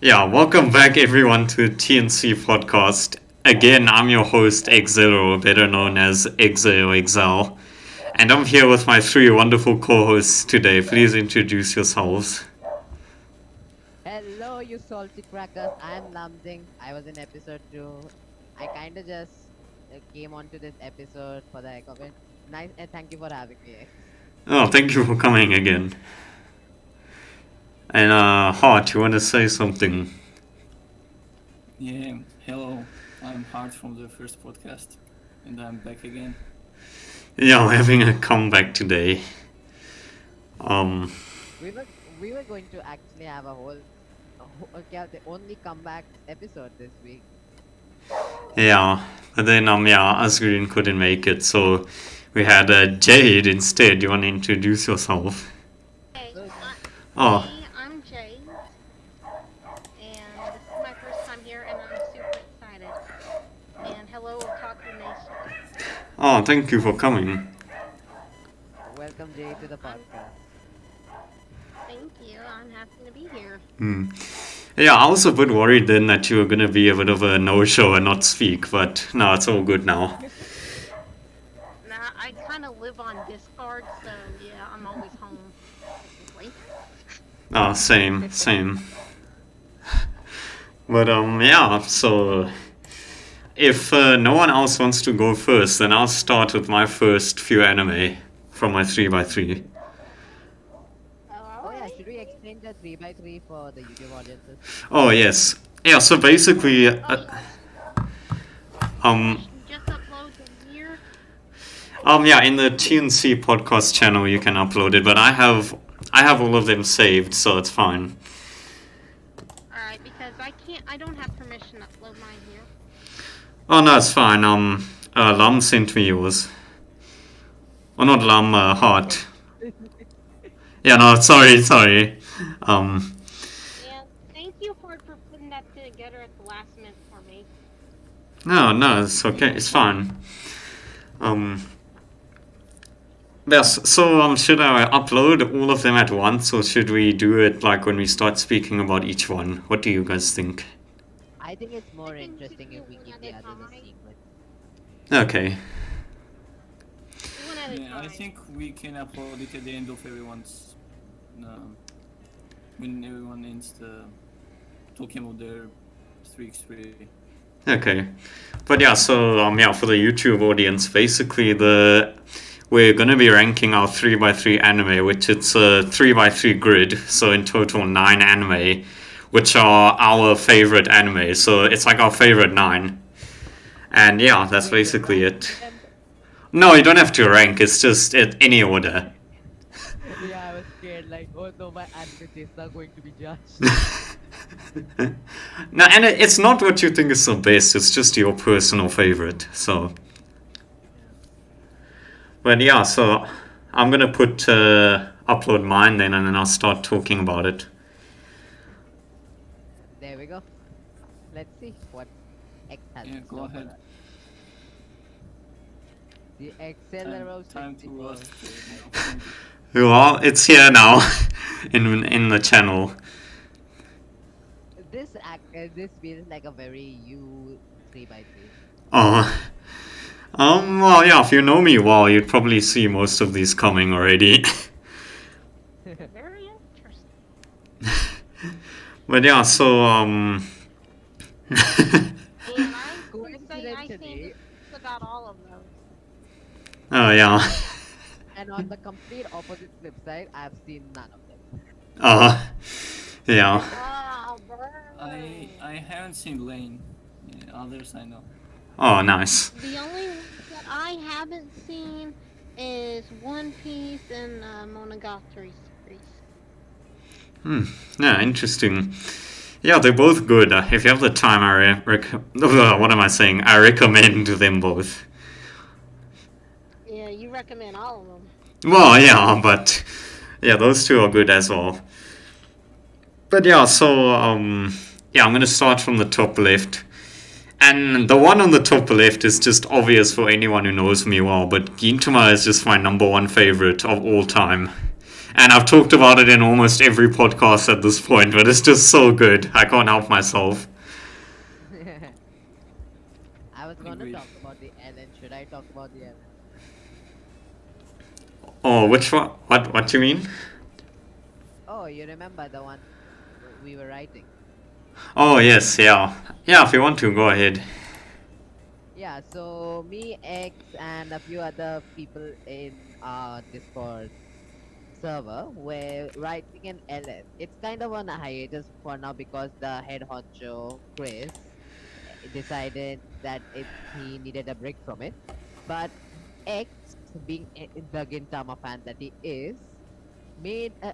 Yeah, welcome back everyone to TNC Podcast. Again, I'm your host, Exero, better known as Exeo Exel. And I'm here with my three wonderful co-hosts today. Please introduce yourselves. Hello, you salty crackers. I'm Lamding. I was in episode 2. I kind of just came onto this episode for the heck of it. Nice, and thank you for having me, X. Oh, thank you for coming again. And Hart, you want to say something? Yeah, hello. I'm Hart from the first podcast, and I'm back again. Yeah, I'm having a comeback today. Um, We were we were going to actually have the only comeback episode this week. yeah, but then Asgreen couldn't make it, so we had Jade instead. You want to introduce yourself? Hey, So Oh, hey, I'm Jade, and this is my first time here, and I'm super excited. And hello, Otaku Nation. oh, thank you for coming. welcome Jay to the I'm, podcast. thank you. I'm happy to be here. Hmm. Yeah, I was a bit worried then that you were gonna be a bit of a no-show and not speak, but no, it's all good now. Now, I kind of live on Discord, so yeah, I'm always home. Technically. Oh, same. But yeah. So if no one else wants to go first, then I'll start with my first few anime from my 3x3. Oh yeah, Alright. should we explain the 3x3 for the YouTube audiences? Oh yes. Yeah. So basically, Oh, um, you just upload them here. yeah, in the TNC podcast channel you can upload it, but I have all of them saved, so it's fine. Alright, because I don't have permission to upload mine here. Oh no, it's fine. Lam sent me yours. Oh, not Lam, Heart. Yeah, no, sorry. Um, And thank you for putting that together at the last minute for me. no, it's okay. It's fine. Um, yes. So, should I upload all of them at once, or should we do it like when we start speaking about each one? What do you guys think? I think it's more I think you interesting should if do we one keep at the a others a time. secret. Okay. One at a Yeah, I time. think we can upload it at the end of everyone's. When everyone ends talking about their 3x3. Okay. But yeah, so yeah, for the YouTube audience, basically we're gonna be ranking our 3x3 anime, which it's a 3x3 grid, so in total 9 anime, which are our favorite anime. So it's like our favorite 9. And yeah, that's Wait, you're basically ranking it. them? No, you don't have to rank, it's just any order. Yeah, I was scared. Like, oh no, my anime tastes are going to be judged. No, and it's not what you think is the best, it's just your personal favorite. So, but yeah, so I'm gonna upload mine then, and then I'll start talking about it. There we go. Let's see what X has Yeah, in go store for ahead. us. The Accelero Time to 64. roast it now. Well, it's here now, in the channel. This feels like a very you 3x3. Oh, well, yeah. If you know me well, you'd probably see most of these coming already. Very interesting. But yeah, so And I would say I Coincidentally, think about all of those. oh yeah, and on the complete opposite flip side, I've seen none of them. yeah. Wow, I haven't seen Lane. Yeah, others I know. Oh, nice. The only ones that I haven't seen is One Piece and Monogatari series. Yeah, interesting. Yeah, they're both good. If you have the time, what am I saying? I recommend them both. Yeah, you recommend all of them. Well, yeah, but yeah, those two are good as well. But yeah, so yeah, I'm gonna start from the top left. And the one on the top left is just obvious for anyone who knows me well, but Gintama is just my number one favorite of all time. And I've talked about it in almost every podcast at this point, but it's just so good. I can't help myself. I was gonna Agreed. talk about the Ellen. Should I talk about the Ellen? Oh, which one? What do you mean? Oh, you remember the one we were writing? Oh, yes, yeah. Yeah, if you want to, go ahead. Yeah, so me, X, and a few other people in our Discord server were writing an LS. It's kind of on a hiatus for now because the head honcho, Chris, decided that he needed a break from it. But X, being the Gintama fan that he is, made a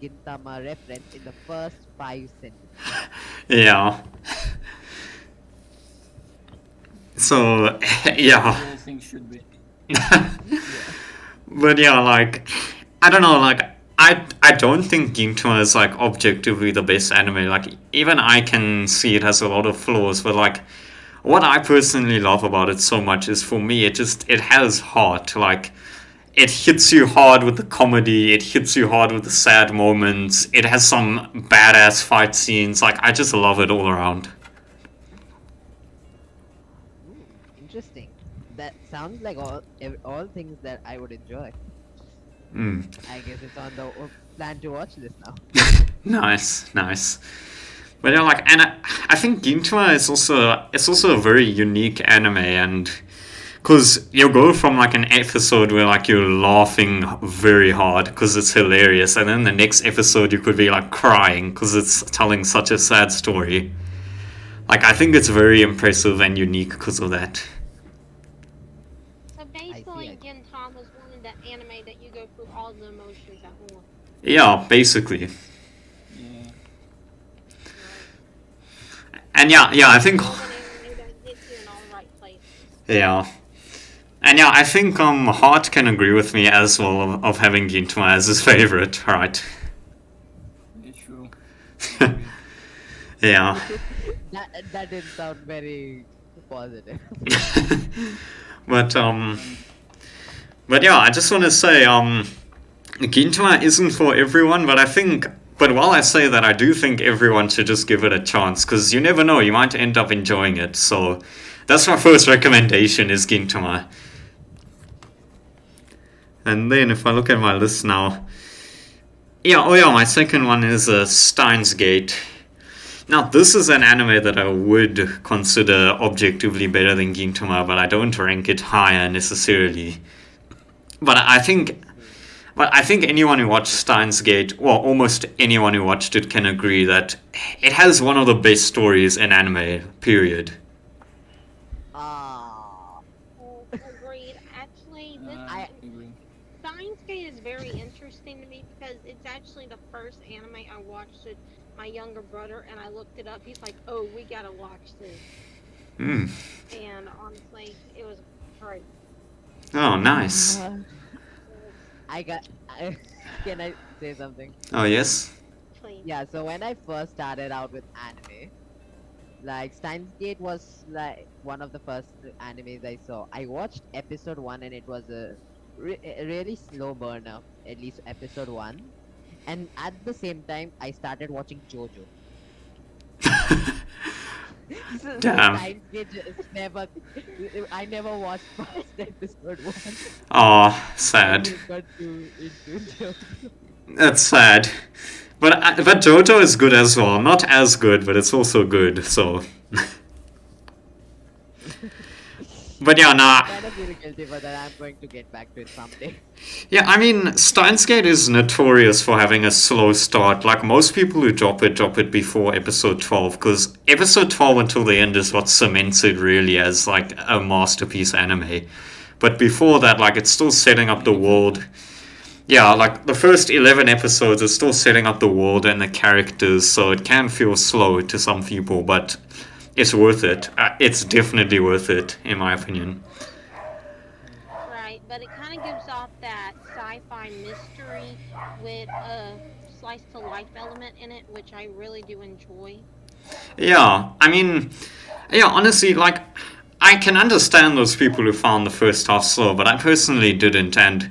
Gintama reference in the first 5 sentences. Yeah. So, The yeah. whole thing should be. But yeah, like, I don't know, like, I don't think Gintama is, like, objectively the best anime. Like, even I can see it has a lot of flaws, but, like, what I personally love about it so much is, for me, it has heart. Like, it hits you hard with the comedy, it hits you hard with the sad moments, it has some badass fight scenes. Like, I just love it all around. Ooh, interesting. That sounds like all things that I would enjoy. Mm. I guess it's on the plan to watch this now. Nice. But yeah, like, and I think Gintama is also a very unique anime, and because you go from like an episode where like you're laughing very hard because it's hilarious, and then the next episode you could be like crying because it's telling such a sad story. Like, I think it's very impressive and unique because of that. So basically, I see. Gintama is one of the anime that you go through all the emotions at once. Yeah, basically. Yeah. And yeah, I think All an anime that gets you in all the right places. yeah. And yeah, I think Hart can agree with me as well of having Gintama as his favorite, right? Yeah, true. Yeah. That didn't sound very positive. But but yeah, I just want to say Gintama isn't for everyone, but while I say that, I do think everyone should just give it a chance, because you never know, you might end up enjoying it. So that's my first recommendation, is Gintama. And then if I look at my list now, my second one is Steins Gate. Now, this is an anime that I would consider objectively better than Gintama, but I don't rank it higher necessarily. But I think anyone who watched Steins Gate, well, almost anyone who watched it, can agree that it has one of the best stories in anime, period. Ah, Oh, agreed. Actually, this I agree. Steins Gate is very interesting to me because it's actually the first anime I watched with my younger brother, and I looked it up. He's like, "Oh, we gotta watch this," Mm. and honestly, it was great. Oh, nice. I got. Can I say something? Oh, yes? Please. Yeah. So when I first started out with anime, like Steins Gate was like one of the first animes I saw. I watched episode 1 and it was a really slow burner, at least episode 1. And at the same time, I started watching JoJo. So Damn. Steins Gate just never. I never watched past episode 1. Oh, sad. I got into JoJo. That's sad. But JoJo is good as well. Not as good, but it's also good, so. But yeah, nah. Kind of really guilty for that. I'm going to get back to it someday. Yeah, I mean, Steins Gate is notorious for having a slow start. Like, most people who drop it before episode 12, because episode 12 until the end is what cements it really as, like, a masterpiece anime. But before that, like, it's still setting up the world. Yeah, like, the first 11 episodes is still setting up the world and the characters, so it can feel slow to some people, but it's worth it. It's definitely worth it, in my opinion. Right, but it kind of gives off that sci-fi mystery with a slice to life element in it, which I really do enjoy. Yeah, I mean, yeah, honestly, like, I can understand those people who found the first half slow, but I personally didn't, and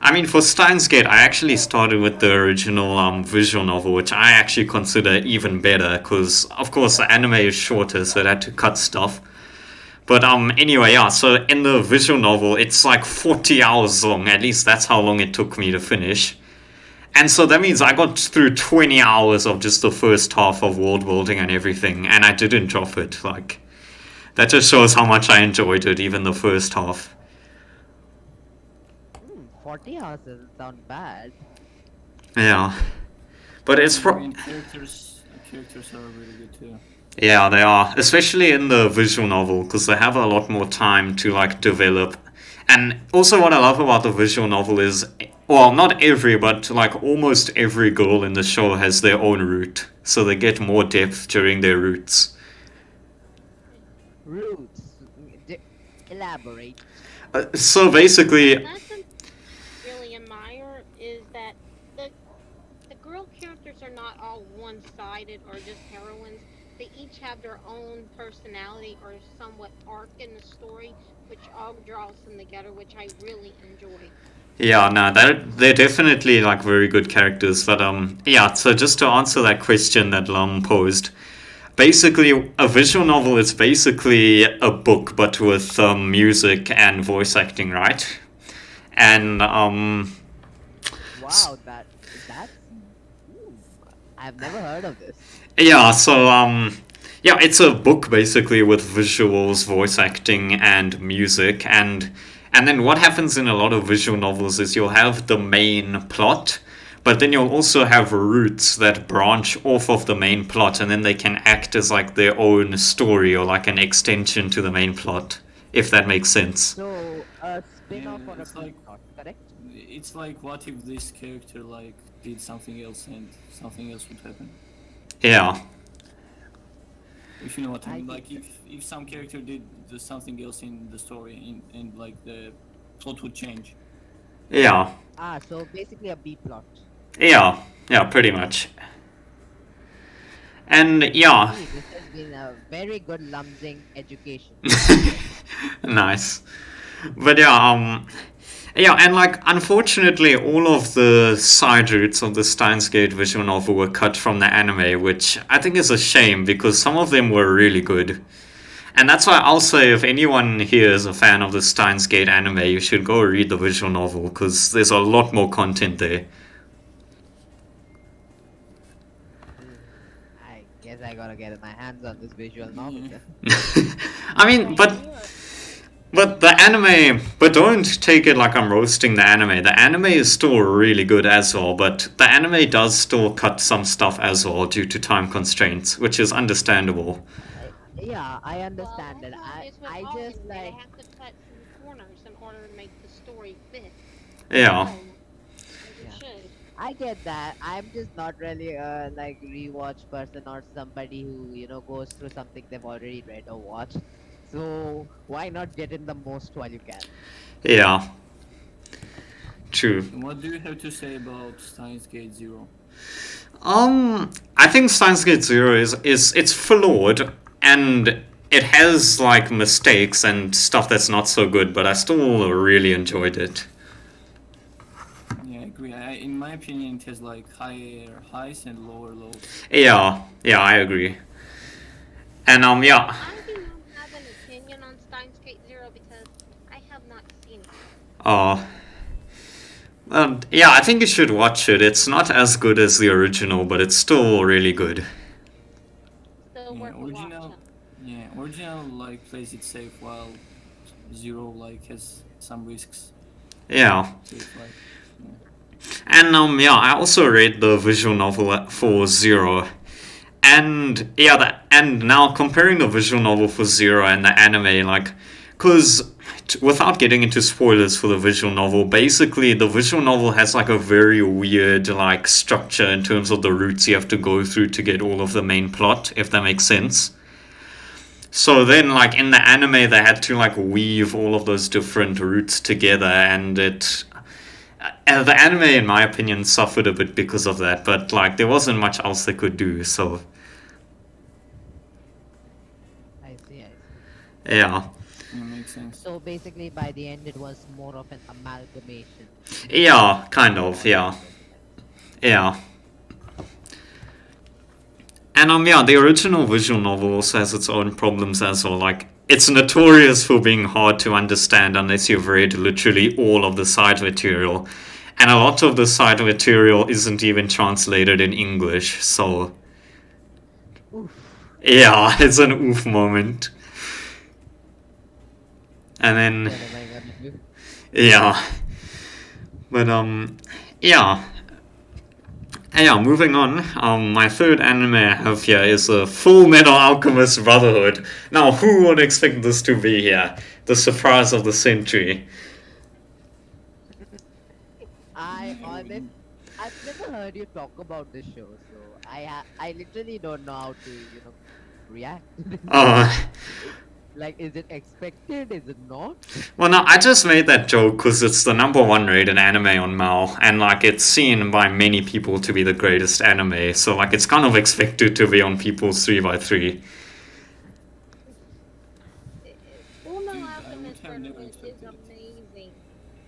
I mean, for Steins Gate, I actually started with the original visual novel, which I actually consider even better because, of course, the anime is shorter, so it had to cut stuff. But anyway, yeah. So in the visual novel, it's like 40 hours long. At least that's how long it took me to finish. And so that means I got through 20 hours of just the first half of world building and everything, and I didn't drop it. Like, that just shows how much I enjoyed it, even the first half. 40 hours doesn't sound bad. Yeah. But it's I mean, characters are really good too. yeah, they are, especially in the visual novel, because they have a lot more time to like develop. And also, what I love about the visual novel is, well, not every, but like almost every girl in the show has their own route, so they get more depth during their routes. Roots. Elaborate. So basically, That's something I really admire is that the girl characters are not all one-sided or just heroines. They each have their own personality or somewhat arc in the story, which all draws them together, which I really enjoy. yeah, no, they're definitely like very good characters. But yeah. So just to answer that question that Lum posed, basically, a visual novel is basically a book, but with music and voice acting, right? And Wow, that's. Ooh, I've never heard of this. yeah, so yeah, it's a book basically with visuals, voice acting, and music, and then what happens in a lot of visual novels is you'll have the main plot, but then you'll also have routes that branch off of the main plot, and then they can act as like their own story or like an extension to the main plot, if that makes sense. So, a spin-off Yeah, or a it's like- plot, correct? It's like, what if this character like did something else and something else would happen? Yeah, If you know what I mean. I Like if some character did something else in the story, and like the plot would change. yeah, So basically a B plot. yeah, pretty much. And yeah, Gee, this has been a very good Lumsing education. nice. But yeah, and like unfortunately, all of the side routes of the Steins Gate visual novel were cut from the anime, which I think is a shame because some of them were really good. And that's why I'll say if anyone here is a fan of the Steins Gate anime, you should go read the visual novel because there's a lot more content there. I guess I gotta get my hands on this visual novel. Yeah. then. I mean, but the anime, but don't take it like I'm roasting the anime. The anime is still really good as well, but the anime does still cut some stuff as well due to time constraints, which is understandable. Yeah, I Well, understand that. that's how it is with I all just anime. like. They have to cut some corners in order to make the story fit. Yeah. So, as Yeah. it should. I get that. I'm just not really a like rewatch person or somebody who goes through something they've already read or watched. So why not get in the most while you can? Yeah. True. What do you have to say about Steins Gate Zero? I think Steins Gate Zero is it's flawed and it has like mistakes and stuff that's not so good, but I still really enjoyed it. Yeah, I agree. In my opinion, it has like higher highs and lower lows. Yeah, I agree. And yeah, I do not have an opinion on Steins Gate Zero because I have not seen it. uh, yeah, I think you should watch it. It's not as good as the original, but it's still really good. Still Yeah, worth a watch. original. Yeah, original like plays it safe, while Zero like has some risks. Yeah. So it's like, And yeah, I also read the visual novel for Zero. And yeah, and now comparing the visual novel for Zero and the anime, like, because without getting into spoilers for the visual novel, basically the visual novel has like a very weird like structure in terms of the routes you have to go through to get all of the main plot, if that makes sense. So then, like in the anime, they had to like weave all of those different routes together, and the anime, in my opinion, suffered a bit because of that. But like, there wasn't much else they could do. So I see. yeah, It makes sense. So basically, by the end, it was more of an amalgamation. Yeah, kind of, yeah. Yeah. And yeah, the original visual novel also has its own problems as well. Like, it's notorious for being hard to understand unless you've read literally all of the side material. And a lot of the side material isn't even translated in English, so Oof. yeah, it's an oof moment. And then, What am I gonna do? yeah. But, yeah. Yeah, moving on. My third anime I have here is Full Metal Alchemist Brotherhood. Now, who would expect this to be here? The surprise of the century. I've never heard you talk about this show, so I literally don't know how to react. Uh, Like, is it expected? Is it not? well, no, I just made that joke because it's the number one rated anime on Mal, and like it's seen by many people to be the greatest anime. So like it's kind of expected to be on people's 3x3. Full Metal Dude, I would Alchemist have never Brotherhood is expected it. amazing,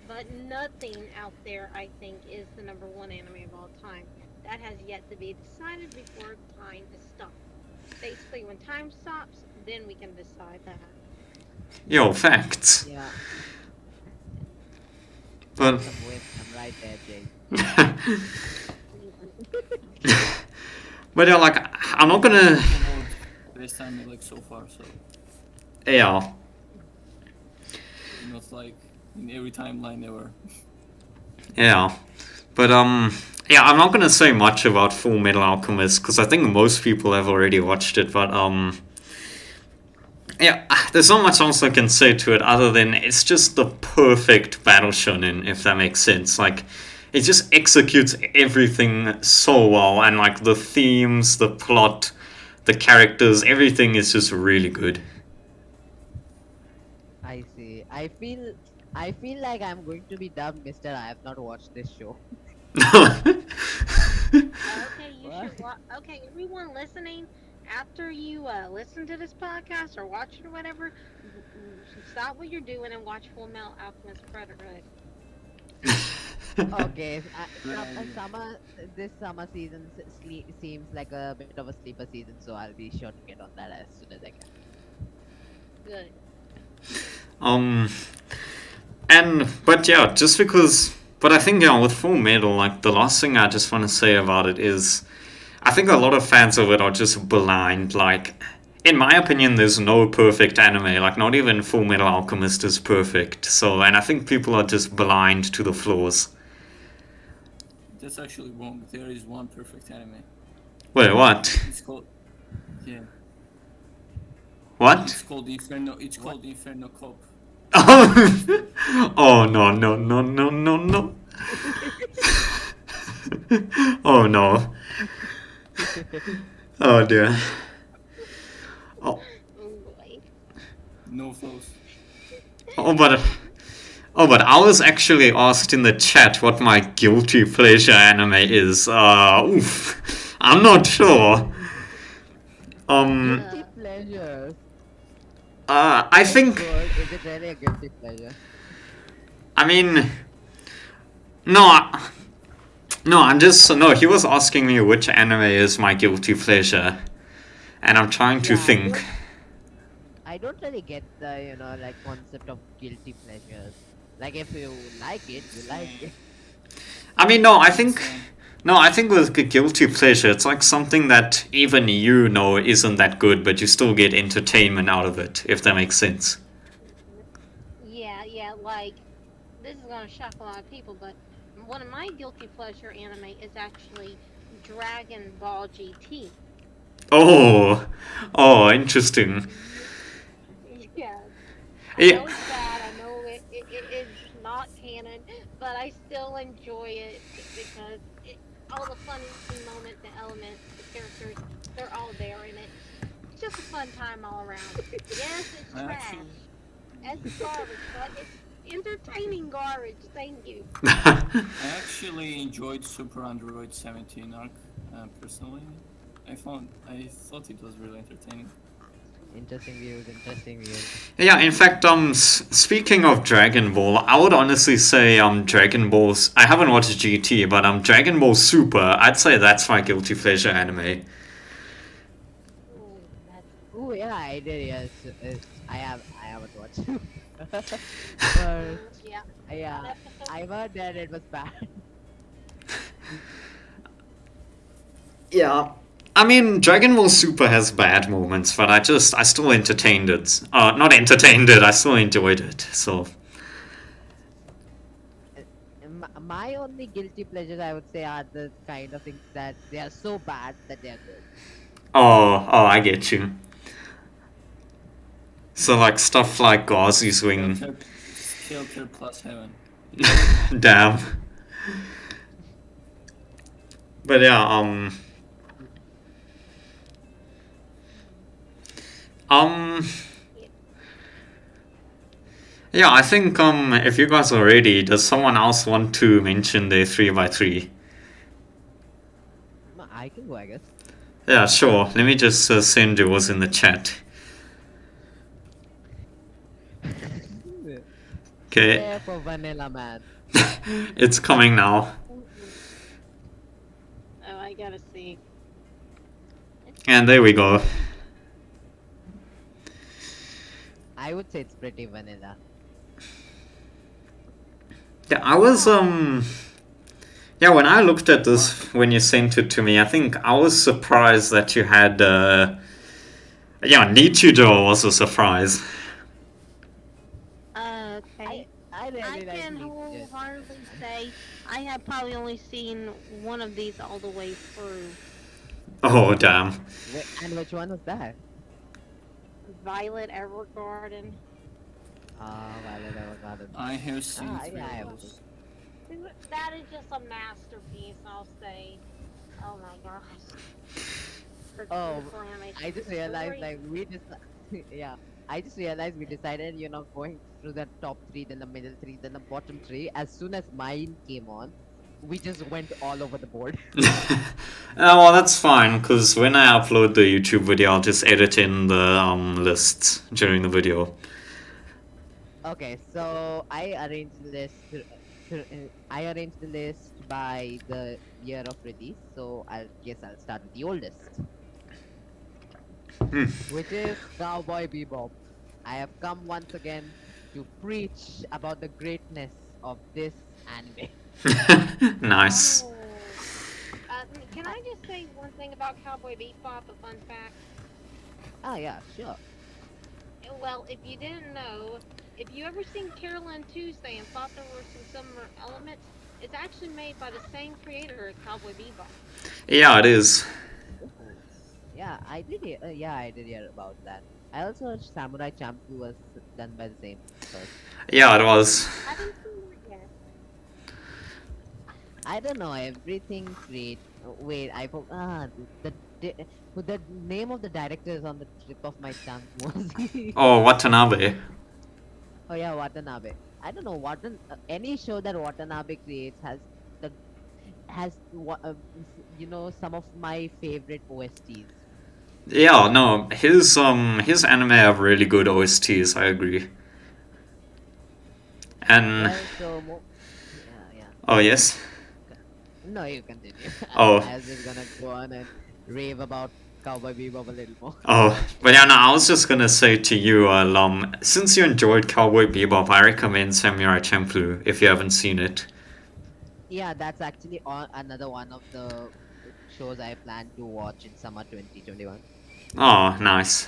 but nothing out there I think is the number one anime of all time. That has yet to be decided before time is stopped. Basically, when time stops, then we can decide that. Yo, facts. Yeah, But some wisdom right there, Jay. but yeah, like I'm not gonna. About best anime like so far, so Yeah. not like in every timeline ever. Yeah, but yeah, I'm not gonna say much about Full Metal Alchemist because I think most people have already watched it. But yeah, there's not much else I can say to it other than it's just the perfect battle shonen, if that makes sense. Like, it just executes everything so well, and like the themes, the plot, the characters, everything is just really good. I see. I feel like I'm going to be dubbed Mister I have not watched this show. Okay, you What? should. Okay, everyone listening, after you listen to this podcast or watch it or whatever, stop what you're doing and watch Full Metal Alchemist Brotherhood. Okay, Right. this summer season seems like a bit of a sleeper season, so I'll be sure to get on that as soon as I can. Good. um, but yeah, just because. But I think, yeah, with Full Metal, like, the last thing I just want to say about it is I think a lot of fans of it are just blind. Like, in my opinion, there's no perfect anime. Like, not even Full Metal Alchemist is perfect. So, and I think people are just blind to the flaws. That's actually wrong. There is one perfect anime. Wait, what? It's called yeah. What? It's called Inferno. It's called Inferno Cop. Oh, no, no, no, no, no, no. Oh, no. Oh, dear. Oh, Oh boy. No flows. oh, but I was actually asked in the chat what my guilty pleasure anime is. Oof. I'm not sure. Guilty pleasures. I think. Good. Is it really a guilty pleasure? I mean, no, no. I'm just no. He was asking me which anime is my guilty pleasure, and I'm trying to Yeah, think. I don't really get the like concept of guilty pleasures. Like, if you like it, you like it. I mean, no. I think. Same. No, I think with guilty pleasure, it's like something that even you know isn't that good, but you still get entertainment out of it, if that makes sense. Yeah, like this is gonna shock a lot of people, but one of my guilty pleasure anime is actually Dragon Ball GT. Oh, interesting. Yeah, I Yeah, know it's bad. I know it's not canon, but I still enjoy it because all the funny moments, the elements, the characters, they're all there in it. It's just a fun time all around. Yes, it's trash. Actually, It's garbage, but it's entertaining garbage. Thank you. I actually enjoyed Super Android 17 arc. Personally, I thought it was really entertaining. Interesting views, interesting views. Yeah, in fact, speaking of Dragon Ball, I would honestly say Dragon Ball's. I haven't watched GT, but Dragon Ball Super. I'd say that's my guilty pleasure anime. Ooh, that's Oh yeah, I did. Yes, I haven't watched. But yeah. yeah, That episode. I heard that it was bad. Yeah. I mean, Dragon Ball Super has bad moments, but I still entertained it. Not entertained it, I still enjoyed it, so. My only guilty pleasures, I would say, are the kind of things that they are so bad that they are good. I get you. So, like, stuff like Gauzy's Wing. Skelter plus heaven. Damn. But yeah, yeah, I think if you guys are ready, does someone else want to mention their 3x3? I can go, I guess. Yeah, sure. Let me just send yours in the chat. Okay, Yeah, for Vanilla Man. it's coming now. Oh, I gotta see. And there we go. I would say it's pretty vanilla. Yeah, I was yeah, when I looked at this when you sent it to me, I think I was surprised that you had yeah, Nichijou was a surprise. Okay. I really I like can Ninja. wholeheartedly say I have probably only seen one of these all the way through. Oh damn. And which one was that? Violet Evergarden. Violet Evergarden. I have seen three Yeah, I of have. those. That is just a masterpiece, I'll say. Oh my gosh. Oh, Beautiful animation. I just realized, Story- like, yeah, I just realized we decided, going through the top three, then the middle three, then the bottom three. As soon as mine came on, we just went all over the board. Well, that's fine, because when I upload the YouTube video, I'll just edit in the lists during the video. Okay, so I arranged the list. I arranged the list by the year of release. So I'll start with the oldest, Hmm. which is Cowboy Bebop. I have come once again to preach about the greatness of this anime. Nice. Oh. Can I just say one thing about Cowboy Bebop, a fun fact? Yeah, sure. Well, if you didn't know, if you ever seen Carolyn Tuesday and thought there were some similar elements, it's actually made by the same creator as Cowboy Bebop. Yeah, it is. Yeah, I did. I did hear about that. I also heard Samurai Champloo was done by the same person. Yeah, it was. I haven't seen that yet. I don't know. Everything great. Wait, I forgot. The name of the director is on the tip of my tongue. Oh, Watanabe. Oh yeah, Watanabe. I don't know any show that Watanabe creates has some of my favorite OSTs. Yeah, no, his anime have really good OSTs. I agree. And Well, yeah. oh yes. No, you continue. Oh. I was just gonna go on and rave about Cowboy Bebop a little more. Oh, but yeah, no, I was just gonna say to you, since you enjoyed Cowboy Bebop, I recommend Samurai Champloo if you haven't seen it. Yeah, that's actually another one of the shows I plan to watch in summer 2021. Oh, nice.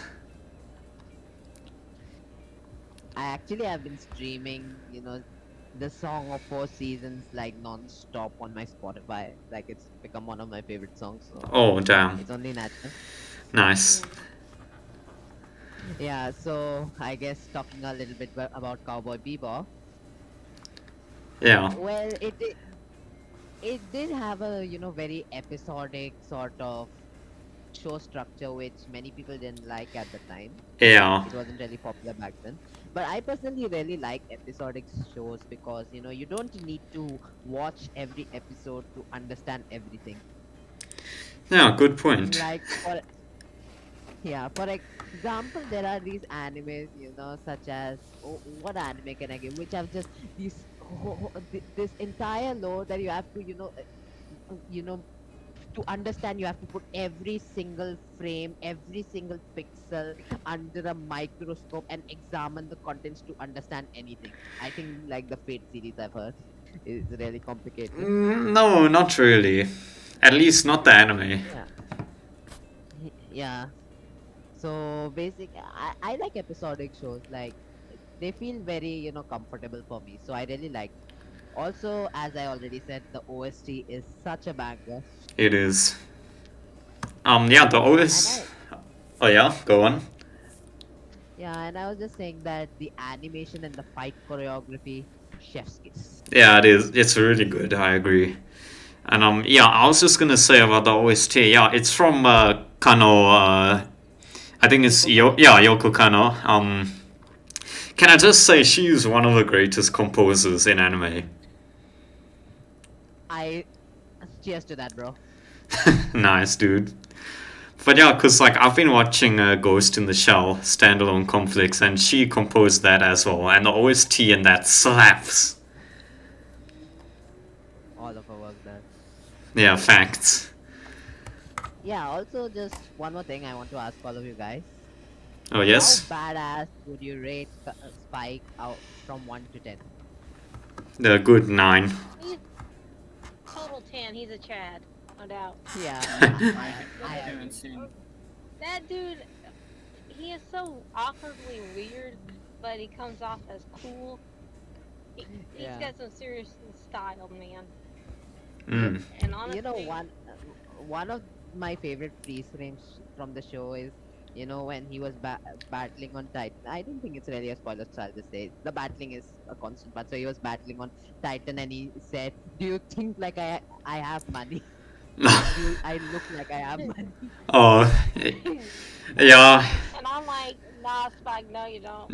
I actually have been streaming, the Song of Four Seasons like non-stop on my Spotify. Like it's become one of my favorite songs. So Oh, damn. it's only natural. Nice. Yeah, so I guess talking a little bit about Cowboy Bebop. Yeah. Well, it did have a very episodic sort of show structure which many people didn't like at the time. Yeah. It wasn't really popular back then. But I personally really like episodic shows because you don't need to watch every episode to understand everything. Yeah, good point. Like Yeah, for example, there are these animes, such as what anime can I give? Which have just this entire lore that you have to, to understand. You have to put every single frame, every single pixel under a microscope and examine the contents to understand anything. I think like the Fate series I've heard is really complicated. No, not really. At least not the anime. Yeah, yeah. So I like episodic shows. Like they feel very, comfortable for me. So I really like. Also, as I already said, the OST is such a banger. It is. Yeah, the And OS. Oh yeah, go on. and I was just saying that the animation and the fight choreography, chef's kiss. Yeah, it is. It's really good. I agree. And yeah, I was just gonna say about the OST. Yeah, it's from Kano. I think it's Yoko Kanno. Yoko Kano. Can I just say she's one of the greatest composers in anime? I cheers to that, bro. Nice, dude. But yeah, cause like I've been watching Ghost in the Shell standalone conflicts, and she composed that as well, and the OST in that slaps. All of our work there. Yeah, facts. Yeah. Also, just one more thing I want to ask all of you guys. Oh How yes, badass would you rate Spike out from 1 to 10? the good 9. He's total 10. He's a Chad, no doubt. Yeah, I I haven't seen. That dude, he is so awkwardly weird, but he comes off as cool. He's Yeah. got some serious style, man. Mm. And honestly, One of my favorite freeze frames from the show is, when he was battling on Titan. I don't think it's really a spoiler, so I'll just say the battling is a constant part. So he was battling on Titan, and he said, "Do you think like I have money? Do I look like I have money?" Oh, yeah, and I'm like, nah, Spike, no, you don't.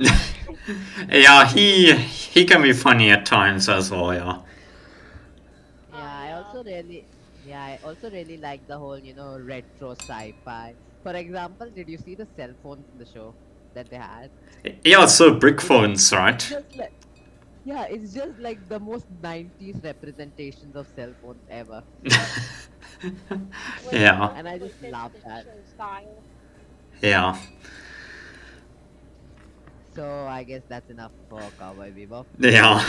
yeah. He can be funny at times as well. Yeah. Yeah, I yeah. also really, I also really like the whole, retro sci-fi. For example, did you see the cell phones in the show that they had? Yeah. So brick It's phones, right? just like, yeah, it's just like the most 90s representations of cell phones ever. Which Yeah. And I perfectly just fits love the that. show style. Yeah. So I guess that's enough for Cowboy Bebop. Yeah.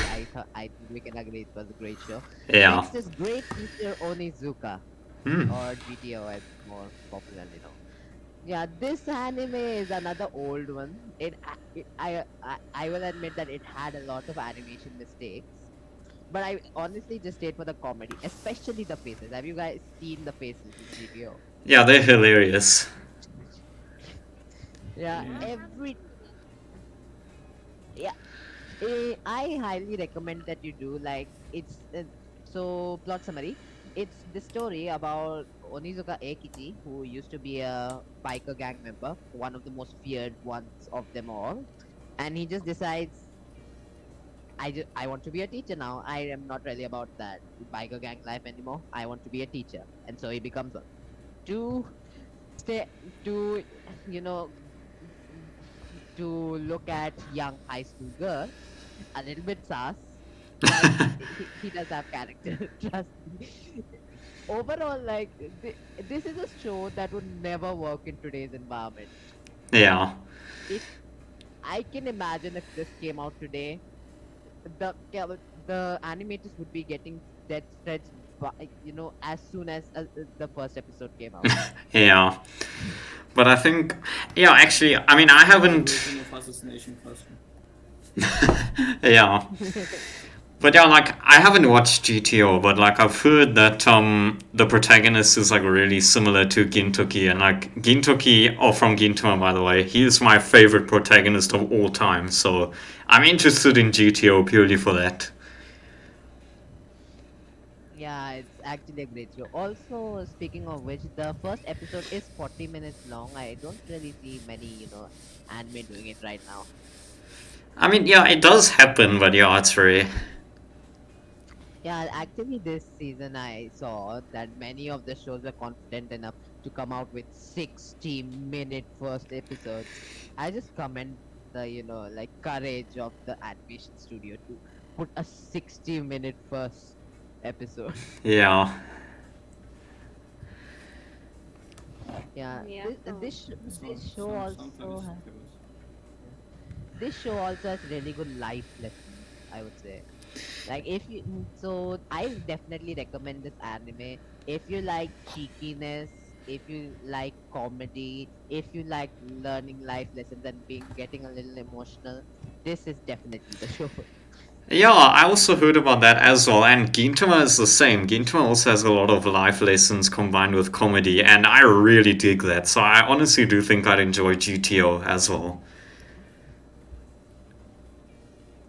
I think we can agree it was a great show. Yeah. Next is Great Teacher Onizuka, Hmm. or GTO as more popularly known. Yeah, this anime is another old one. I will admit that it had a lot of animation mistakes, but I honestly just stayed for the comedy, especially the faces. Have you guys seen the faces in GTO? Yeah, they're hilarious. Yeah, Yeah. every yeah, I highly recommend that you do. Like, it's so plot summary. It's the story about Onizuka Eikichi, who used to be a biker gang member, one of the most feared ones of them all, and he just decides, I want to be a teacher now. I am not really about that biker gang life anymore. I want to be a teacher, and so he becomes one. To stay to you know to look at young high school girl, a little bit sass, but he does have character. Trust me. Overall, like this is a show that would never work in today's environment. Yeah. If I can imagine if this came out today, the animators would be getting death threats, as soon as the first episode came out. Yeah. But I think, yeah, actually, I mean, I haven't. Version of assassination costume. Yeah. But yeah, like I haven't watched GTO, but like I've heard that the protagonist is like really similar to Gintoki, and like Gintoki, or from Gintama by the way, he is my favorite protagonist of all time. So I'm interested in GTO purely for that. Yeah, it's actually a great show. Also, speaking of which, the first episode is 40 minutes long. I don't really see many, anime doing it right now. I mean, yeah, it does happen, but yeah, it's very. Yeah, actually, this season I saw that many of the shows were confident enough to come out with 60-minute first episodes. I just commend the like courage of the animation studio to put a 60-minute first episode. Yeah. Yeah, Yeah. this show also has, this show also has really good life lessons, I would say. Like so I definitely recommend this anime if you like cheekiness, if you like comedy, if you like learning life lessons and being getting a little emotional. This is definitely the show for you. Yeah, I also heard about that as well, and Gintama is the same. Gintama also has a lot of life lessons combined with comedy, and I really dig that. So I honestly do think I'd enjoy GTO as well.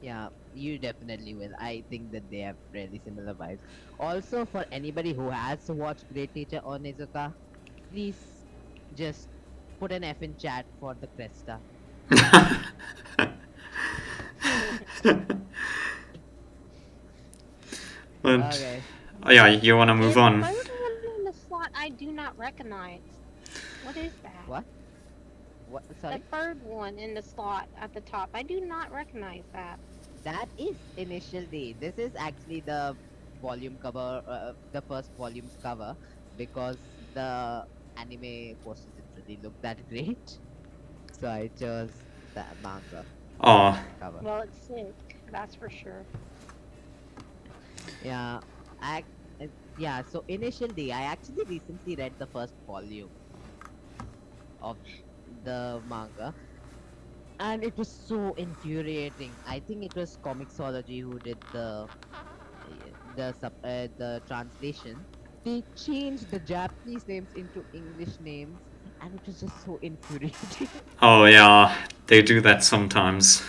Yeah, you definitely will. I think that they have really similar vibes. Also, for anybody who has watched Great Teacher Onizuka, please just put an F in chat for the Cresta. But Okay. yeah, you want to move And the on? third one in the slot I do not recognize. What is that? What? What? The Sorry? third one in the slot at the top. I do not recognize that. That is Initial D. This is actually the volume cover, the first volume's cover, because the anime posters didn't really look that great. So I chose the manga Oh, cover. Well, it's sick. That's for sure. Yeah, I, yeah. So Initial D, I actually recently read the first volume of the manga, and it was so infuriating. I think it was Comixology who did the translation. They changed the Japanese names into English names, and it was just so infuriating. oh yeah, they do that sometimes.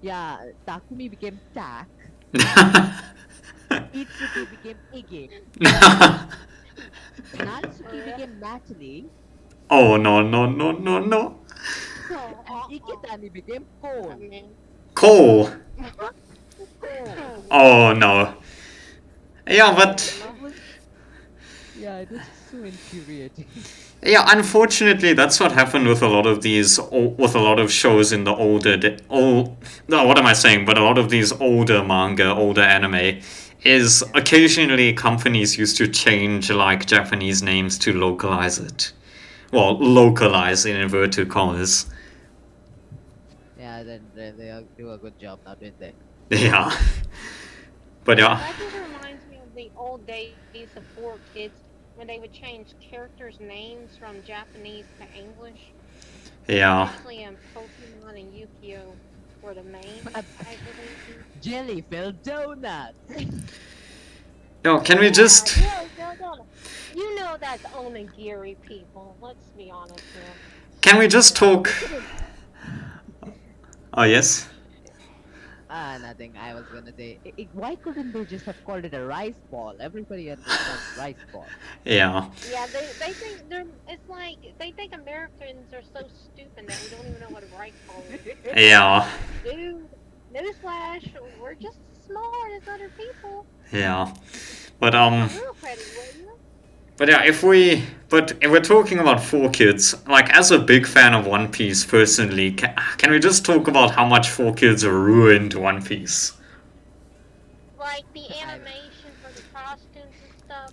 Yeah, Takumi became Tak, Itsuki became Ige, Natsuki became Natalie, Oh no no no no no! and Iketani became Cole. Man. Cole. Cole. Oh no. Yeah, but It was, yeah, it was just so infuriating. yeah, unfortunately, that's what happened with a lot of with a lot of shows in the no, what am I saying? But a lot of these older manga, older anime, is occasionally companies used to change like Japanese names to localize it. Well, localize in inverted commas. Yeah, then they do a good job now, didn't they? Yeah. But yeah, That just reminds me of the old days of 4Kids when they would change characters' names from Japanese to English. yeah. Especially in Pokemon and Yu-Gi-Oh! Were the main, I believe. Jelly filled donuts. Yo, can we just? Yeah, you know that's onigiri, people. Let's be honest here. Can we just talk? Oh yes. Nothing. I was gonna say, why couldn't they just have called it a rice ball? Everybody understands rice ball. Yeah. Yeah, they think it's like they think Americans are so stupid that we don't even know what a rice ball is. Yeah. Dude, newsflash, we're just as smart as other people. Yeah. But Real credit, wouldn't you? But yeah, if we're talking about 4Kids, like as a big fan of One Piece personally, can we just talk about how much 4Kids ruined One Piece? Like the animation for the costumes and stuff.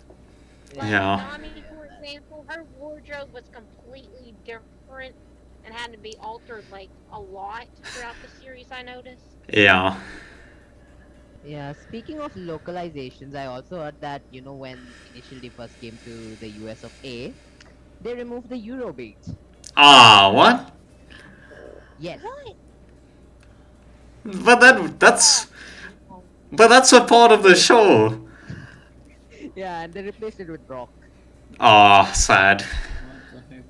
Like Yeah. Nami, for example, her wardrobe was completely different and had to be altered like a lot throughout the series. I noticed. Yeah. Yeah, speaking of localizations, I also heard that, when initially first came to the US of A, they removed the Eurobeat. Ah, what? Yes. What? But that's a part of the show. Yeah, and they replaced it with rock. Ah, sad. What the heck?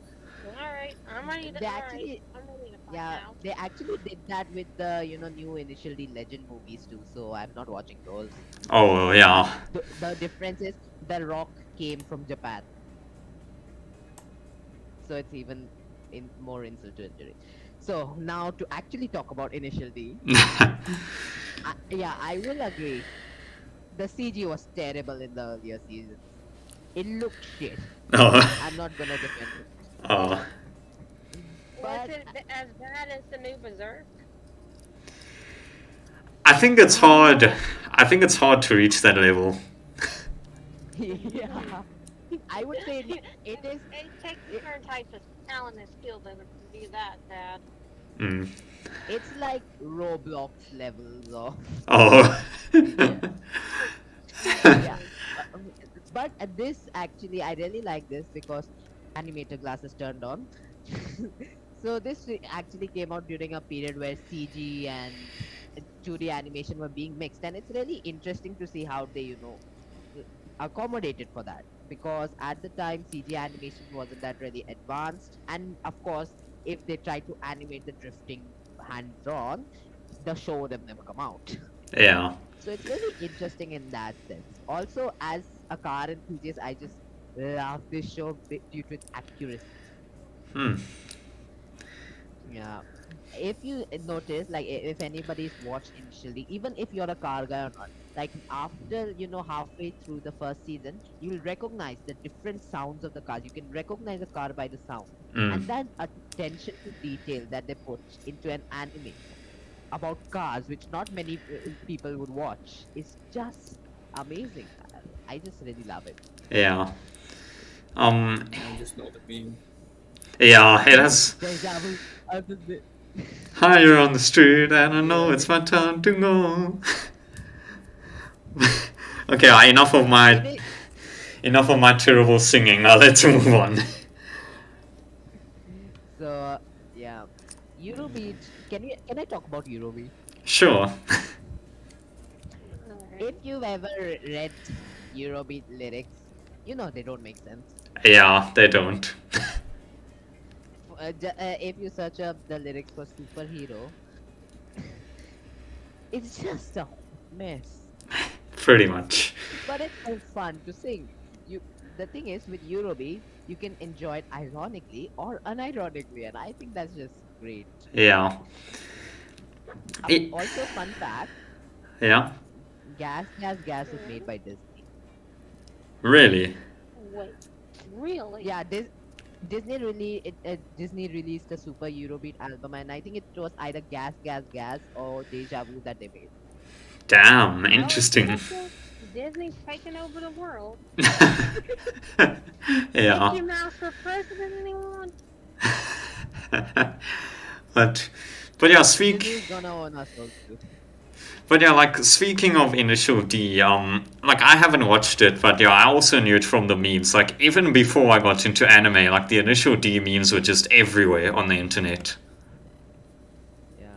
Alright, I'm ready to. They Alright, actually, I'm ready to find yeah, out. they actually did that with the, new Initial D Legend movies too, so I'm not watching those. Oh yeah. The difference is the rock came from Japan. So it's even more insult to injury. So now to actually talk about Initial D, yeah, I will agree. The CG was terrible in the earlier seasons. It looked shit. Oh, I'm not gonna defend it. oh. Was But it as bad as the new Berserk? I think it's hard. uh, I think it's hard to reach that level. yeah, I would say it is. It takes It, certain types of talent and skill to be that bad. Mm. it's like Roblox levels of Oh. yeah, yeah. Exactly. But this actually, I really like this because animator glasses turned on. So this actually came out during a period where CG and 2D animation were being mixed, and it's really interesting to see how they, uh, accommodated for that. Because at the time, CG animation wasn't that really advanced, and of course, if they try to animate the drifting hand drawn, the show would have never come out. Yeah. So it's really interesting in that sense. Also, as a car enthusiast, I just love this show due to its accuracy. Hmm. Yeah. If you notice, like if anybody's watched initially, even if you're a car guy or not, like after halfway through the first season, you'll recognize the different sounds of the cars. You can recognize a car by the sound, Mm. and that attention to detail that they put into an anime about cars, which not many people would watch, is just amazing. I just really love it. Yeah. Um. I just know the meme. Yeah. It has. Deja vu. The- Higher on the street, and I know yeah. it's my turn to go. Okay. Enough of Can my. I, Enough of my terrible singing. Now let's move on. so yeah, Eurobeat. Can I talk about Eurobeat? Sure. If Alright. you've ever read Eurobeat lyrics, they don't make sense. Yeah. They don't. If you search up the lyrics for superhero, it's just a mess. Pretty much. But it's so fun to sing. You The thing is with Eurobeat, you can enjoy it ironically or unironically, and I think that's just great. Yeah. It, Also, fun fact: yeah. Gas is made Mhm. by Disney. Really. Wait, really? Yeah, Disney released a Super Eurobeat album, and I think it was either Gas or Deja Vu that they made. Damn. Well, it's Interesting. official. Disney's taking over the world. Yeah. Mickey Mouse for president, anyone? but but yeah, Disney's gonna own us also. but yeah, like speaking of Initial D, like I haven't watched it, but yeah, I also knew it from the memes. Like even before I got into anime, like the Initial D memes were just everywhere on the internet. Yeah.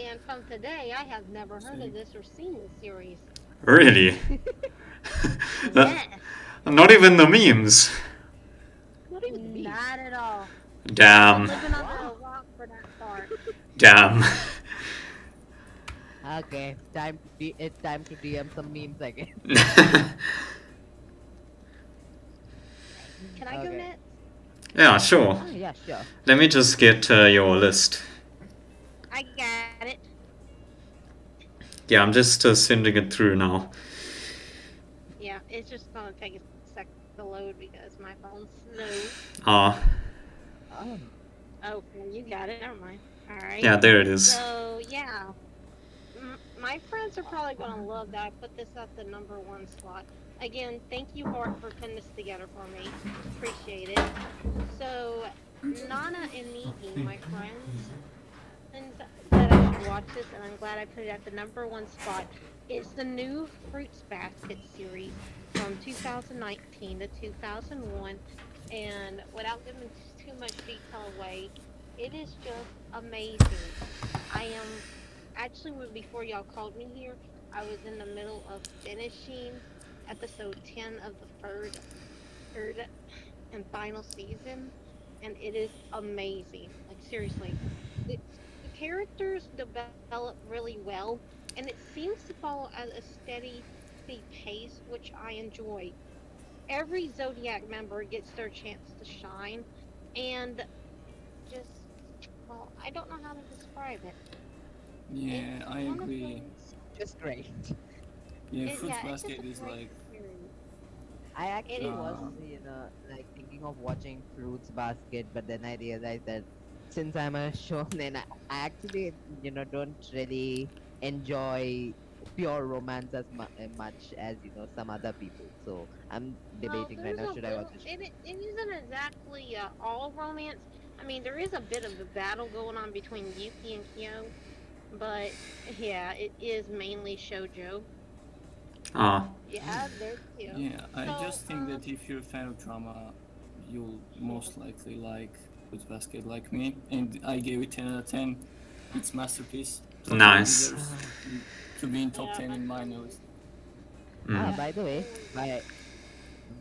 And from today, I have never heard of this or seen this series. Really? Yeah, Not even the memes. Not even me. not at all. I'm Damn. living under Wow. a rock for that part. Damn. Okay, it's time to DM some memes again. Can I go Okay. next? Yeah, sure. Ah, yeah, sure. Let me just get your list. I got it. Yeah, I'm just sending it through now. Yeah, it's just gonna take a sec to load because my phone's slow. Ah, Oh, Oh, well, you got it. Never mind. All right. yeah, there it is. So yeah, my friends are probably gonna love that I put this at the #1 slot. Again, thank you, Hart, for putting this together for me. Appreciate it. So, Nana and Miki, my friends, and that I should watch this, and I'm glad I put it at the #1 spot. It's the new Fruits Basket series from 2019 to 2001, and without giving too much detail away, it is just amazing. I am actually before y'all called me here, I was in the middle of finishing episode 10 of the third and final season, and it is amazing. Like seriously, the characters develop really well, and it seems to follow at a steady pace, which I enjoy. Every Zodiac member gets their chance to shine, and just well, I don't know how to describe it. Yeah, It's I one of agree. those. just great. Yeah, Fruits Yeah, it's just Basket a is great like series. I It actually is. was, Uh, like thinking of watching Fruits Basket, but then I realized that since I'm a shonen, I actually, don't really enjoy pure romance as much as, some other people. So I'm Well, debating right there's now, a should I watch little. a It isn't exactly all romance. I mean, there is a bit of a battle going on between Yuki and Kyo, but yeah, it is mainly shoujo. Ah, Yeah, they're cute. yeah, I So, just think that if you're a fan of drama, you'll yes. most likely like Fruits Basket like me. And I gave it 10 out of 10. It's masterpiece. Totally nice. deserves to be in top Yeah, 10 in my absolutely. nose. Mm. Yeah, By the way, totally agree.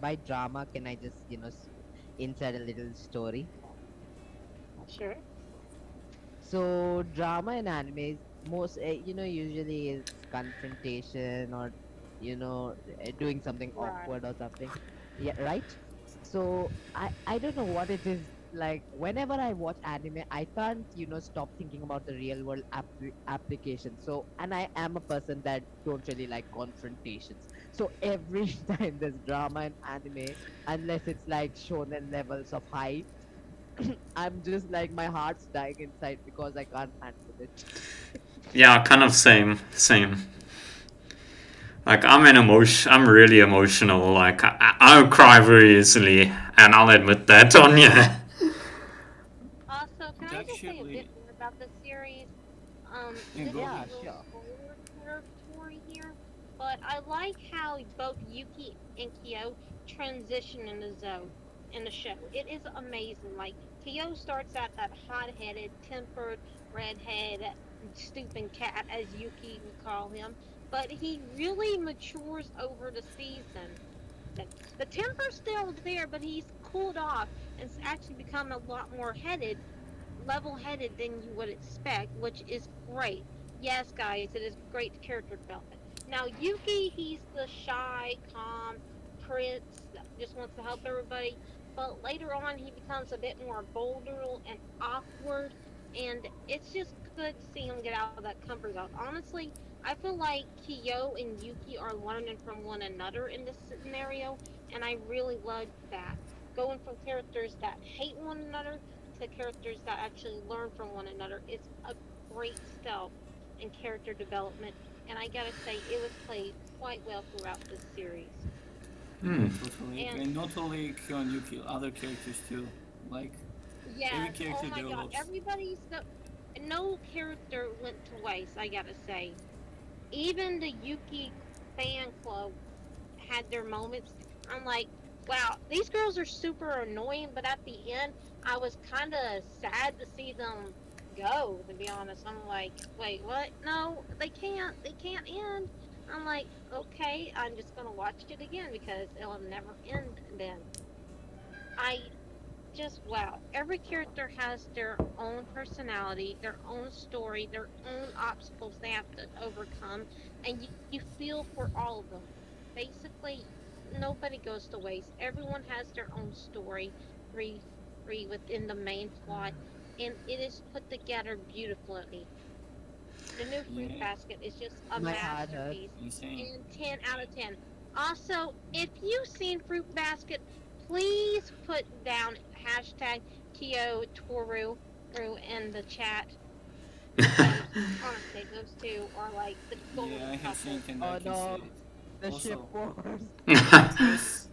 by drama, can I just, insert a little story? Sure. So drama in animes, most usually it's confrontation or doing something Right. awkward or something. Yeah, right. So I don't know what it is like. Whenever I watch anime, I can't stop thinking about the real world application. So and I am a person that don't really like confrontations. So every time there's drama in anime, unless it's like shonen levels of high, I'm just like my heart's dying inside because I can't handle it. Yeah, kind of same. Like I'm really emotional. Like I'll cry very easily, and I'll admit that on you. Also, can It I just say a bit actually, more about the series? yeah, This go is Yeah, a ahead. little sure. spoiler territory here, but I like how both Yuki and Kyo transition in in the show. It is amazing. Like Kyo starts out that hot-headed, tempered, redhead, stooping cat, as Yuki would call him, but he really matures over the season. The temper's still there, but he's cooled off and actually become a lot more level headed than you would expect, which is great. Yes, guys, it is great character development. Now, Yuki, he's the shy, calm prince that just wants to help everybody, but later on, he becomes a bit more bolder and awkward, and it's just good to see him get out of that comfort zone. Honestly, I feel like Kyo and Yuki are learning from one another in this scenario, and I really love that. Going from characters that hate one another to characters that actually learn from one another is a great step in character development, and I gotta say, it was played quite well throughout this series. Yeah, Hmm. totally And agree. And not only Kyo and Yuki, other characters too. Like, every yes, oh character my god, develops. no character went to waste, I gotta say. Even the Yuki fan club had their moments. I'm like, wow, these girls are super annoying, but at the end, I was kind of sad to see them go, to be honest. I'm like, wait, what? No, they can't. They can't end. I'm like, okay, I'm just going to watch it again because it'll never end then. I just, wow. Every character has their own personality, their own story, their own obstacles they have to overcome, and you feel for all of them. Basically, nobody goes to waste. Everyone has their own story, free, free within the main plot, and it is put together beautifully. The new Fruit Yeah, Basket is just a My heart hurts. masterpiece, insane. and 10 out of 10. Also, if you've seen Fruit Basket, please put down hashtag Kyo Toru in the chat because honestly, those two are like the Yeah, golden I have seen couple. it and I Oh can say no, it. the ship Also, wars. press.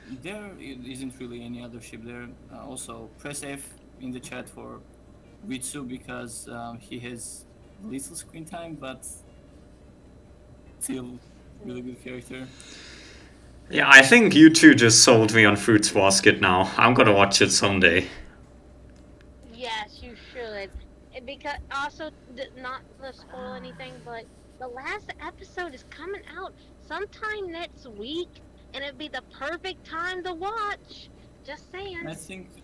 There isn't really any other ship there. Also, press F in the chat for Ritsu because he has little screen time, but still really good character. Yeah, I think you two just sold me on Fruits Basket now. I'm gonna watch it someday. Yes, you should. And because also not to spoil anything, but the last episode is coming out sometime next week, and it'd be the perfect time to watch. Just saying.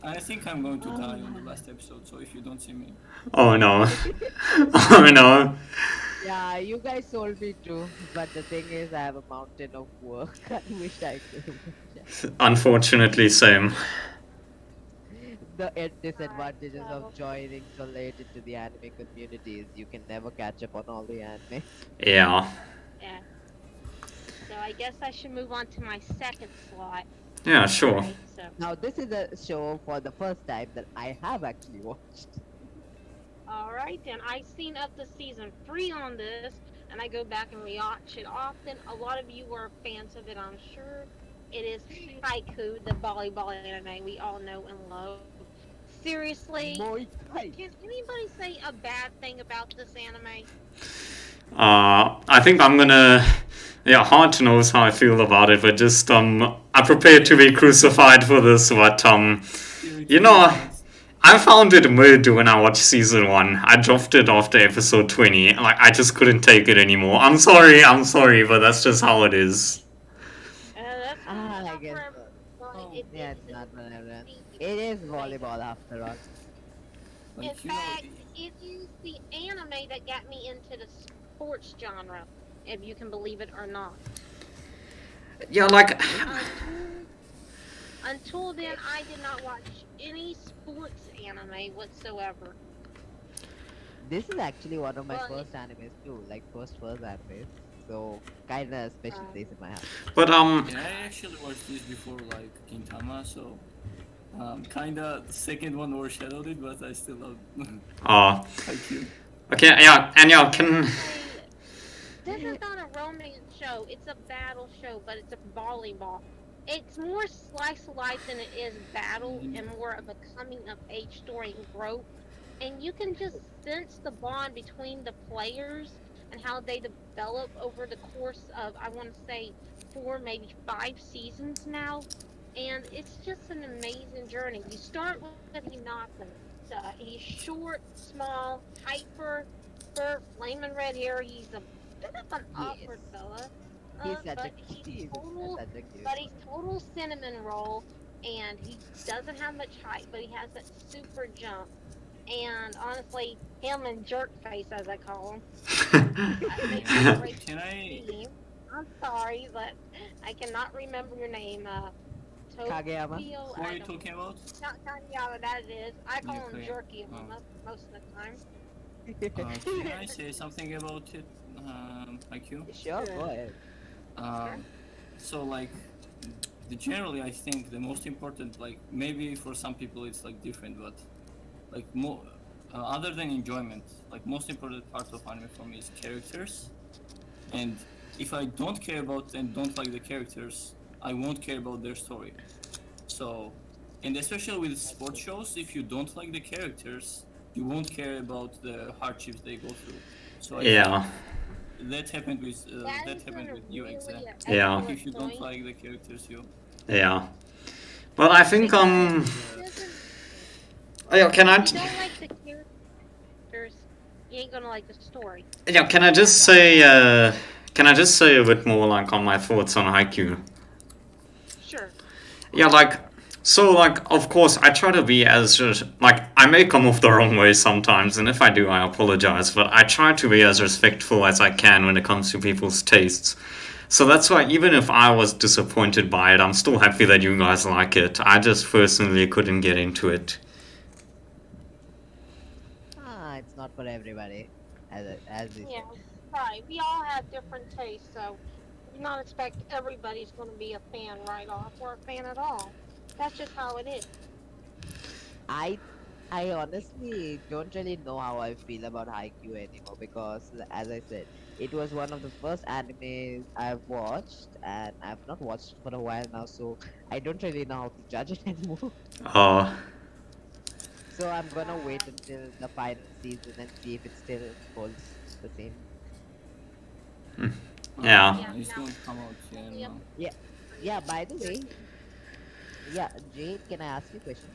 I think I'm going to die on the last episode. So if you don't see me, Oh no. Oh no. Yeah, you guys sold me too, but the thing is, I have a mountain of work. I wish I could watch Unfortunately, same. the Right. disadvantages of So joining so late into the anime community is you can never catch up on all the anime. Yeah. yeah. So I guess I should move on to my second slot. Yeah, sure. Right, so Now, this is a show for the first time that I have actually watched. all right, then I've seen up to season 3 on this, and I go back and rewatch it often. A lot of you are fans of it, I'm sure. It is Haiku, the volleyball anime we all know and love. Seriously, Boy, hi. can anybody say a bad thing about this anime? I think I'm gonna. Yeah, Hart knows how I feel about it, but just I'm prepared to be crucified for this. But you know, I found it mid when I watched season 1. I dropped it after episode 20. Like I just couldn't take it anymore. I'm sorry, but that's just how it is. That's Ah, I not guess for so. everyone. Yeah, it's not whatever. It is volleyball after all. In Like, you know, fact, it is the anime that got me into the sports genre, if you can believe it or not. Yeah, like Until then, I did not watch any sports anime whatsoever. This is actually one of my Well, first animes too, like first animes. So kinda special place in my heart. but and I actually watched this before like Gintama, so kinda the second one overshadowed it, but I still love Haikyuu. okay, yeah, and yeah, can This is not a romance show. It's a battle show, but it's a volleyball. It's more slice of life than it is battle, and more of a coming of age story and growth. And you can just sense the bond between the players and how they develop over the course of, I want to say, 4, maybe 5 seasons now. And it's just an amazing journey. You start with Hinata. He's short, small, hyper, flaming red hair. He's a bit of an awkward fella. He's such a But cute. he's He's total, such a cute. but he's total cinnamon roll, and he doesn't have much height, but he has that super jump. And honestly, him and jerk face, as I call him, that makes a great Can I? team. I'm sorry, but I cannot remember your name. Kageyama? Tokyo. Who are I you don't- talking about? Not Kageyama, that it is. I call him Okay. Jerky Oh. most of the time. Can I say something about it, Haikyuu? Sure, go ahead. So like, generally, I think the most important, like maybe for some people it's like different, but like more other than enjoyment, like most important part of anime for me is characters. And if I don't care about and don't like the characters, I won't care about their story. So, and especially with sports shows, if you don't like the characters, you won't care about the hardships they go through. So I yeah, think that happened with That that is happened a with you, really exactly. Yeah. excellent If you don't point. like the characters, you yeah. But I think Doesn't- yeah, can I? If you don't like the characters, you ain't gonna like the story. Yeah, can I just say a bit more like on my thoughts on Haikyuu? Sure. Yeah, like so like of course I try to be as like I may come off the wrong way sometimes, and if I do I apologize, but I try to be as respectful as I can when it comes to people's tastes. So that's why even if I was disappointed by it, I'm still happy that you guys like it. I just personally couldn't get into it. It's not for everybody, as you Yeah. Right. We all have different tastes, so you not expect everybody's gonna be a fan right off or a fan at all. That's just how it is. I honestly don't really know how I feel about Haikyuu anymore because, as I said, it was one of the first animes I've watched, and I've not watched for a while now, so I don't really know how to judge it anymore. So I'm gonna wait until the final season and see if it still holds the same. Yeah. Yeah, it's no. going to come out. Yeah, Yep. no. Yeah. By the way, yeah, Jade, can I ask you a question?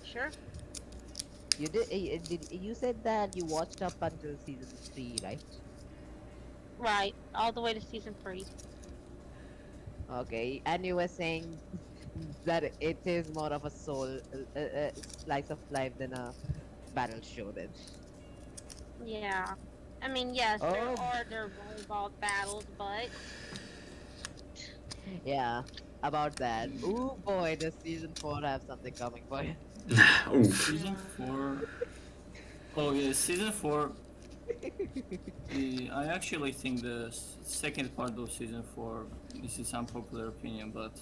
Sure. You said that you watched up until season 3, right? Right. All the way to season 3. Okay, and you were saying that it is more of a slice of life than a battle show then. Yeah. I mean, yes, there Oh. are their volleyball battles, but Yeah, about that. Ooh boy, does season 4 have something coming for you? Oof. Season 4. Oh yeah, season 4. I actually think the second part of season 4, this is unpopular opinion, but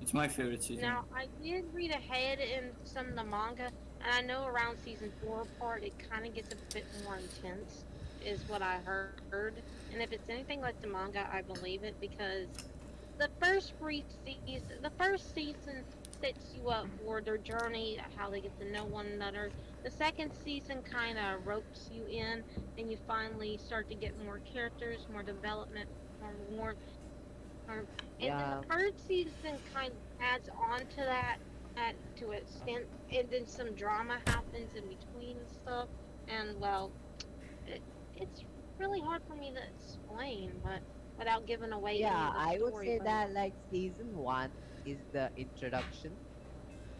it's my favorite season. Now, I did read ahead in some of the manga, and I know around season 4 part, it kind of gets a bit more intense, is what I heard. And if it's anything like the manga, I believe it because the first season sets you up for their journey, how they get to know one another. The second season kind of ropes you in, and you finally start to get more characters, more development, more. Um, and then the Yeah, third season kind of adds on to that at to an extent, and then some drama happens in between and stuff. And well, it, it's really hard for me to explain, but without giving away any yeah, of the I would story. say But that like season one is the introduction.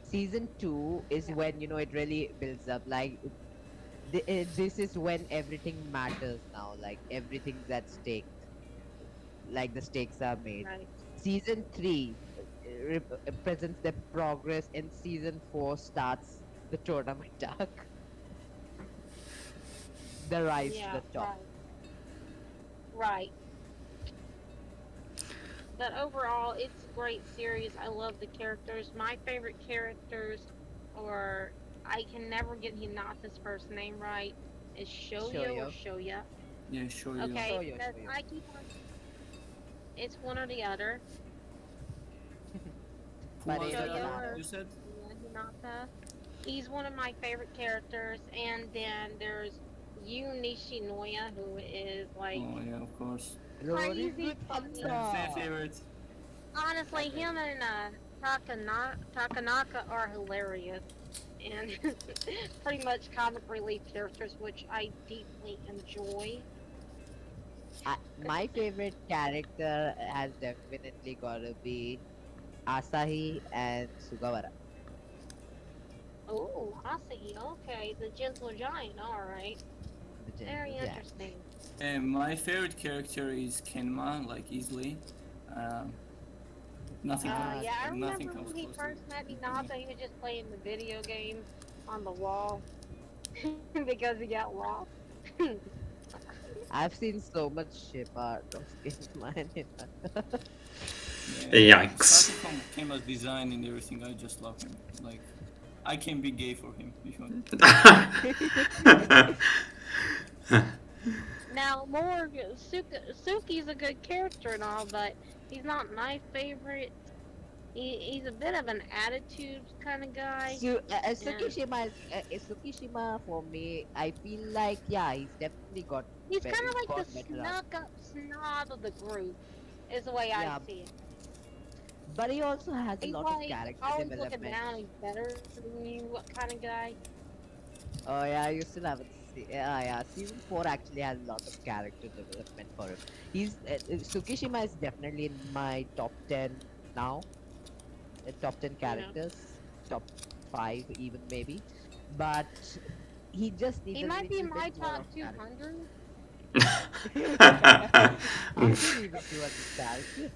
Season two is yeah, when it really builds up. Like this is when everything matters now. Like everything's at stake. Like the stakes are made. right. Season three presents the progress, and season four starts the tournament arc, the rise to Yeah, the top. right. But overall, it's a great series. I love the characters. My favorite characters are I can never get Hinata's first name right. Is Shoyo or Shoyo, Shoya? Yeah, sure, you. Okay, Shoyo, because Shoyo. I keep on. It's one or the other. Who But was either the Shoyo other? or You said? yeah, Hinata. He's one of my favorite characters. And then there's Yu Nishinoya, who is like Oh yeah, of course. Rory crazy with funny. Fan Thunder. favorite. Honestly, him and Takanaka are hilarious and pretty much comic relief characters, which I deeply enjoy. My favorite character has definitely got to be Asahi and Sugawara. Oh, Asahi, okay, the gentle giant, alright. The Very Gentle Giant. interesting. And my favorite character is Kenma, like easily. Um, nothing Ah, comes, Yeah, I nothing remember comes when he close first met to Hinata, he was just playing the video game on the wall because he got lost. I've seen so much ship art of Skinman and Hinata. Yeah. Yikes. Starting from Kenma's design and everything, I just love him. Like, I can be gay for him if you want. Now, more Suki's a good character and all, but he's not my favorite. He's a bit of an attitude kind of guy. And Tsukishima for me, I feel like yeah, he's definitely he's kind of like got the better art. snuck up snob of the group, is the way I Yeah, see it. but he also has a He's lot of like character always looking development. down, he's better than you, what kind of guy. Oh yeah, you still haven't seen. Yeah. Season four actually has a lot of character development for him. Tsukishima is definitely in my top 10 now. Top 10 Yeah. characters, top 5 even maybe. But he just needs He a might be little in my bit more top of character. 200. I Oof. can even do characters.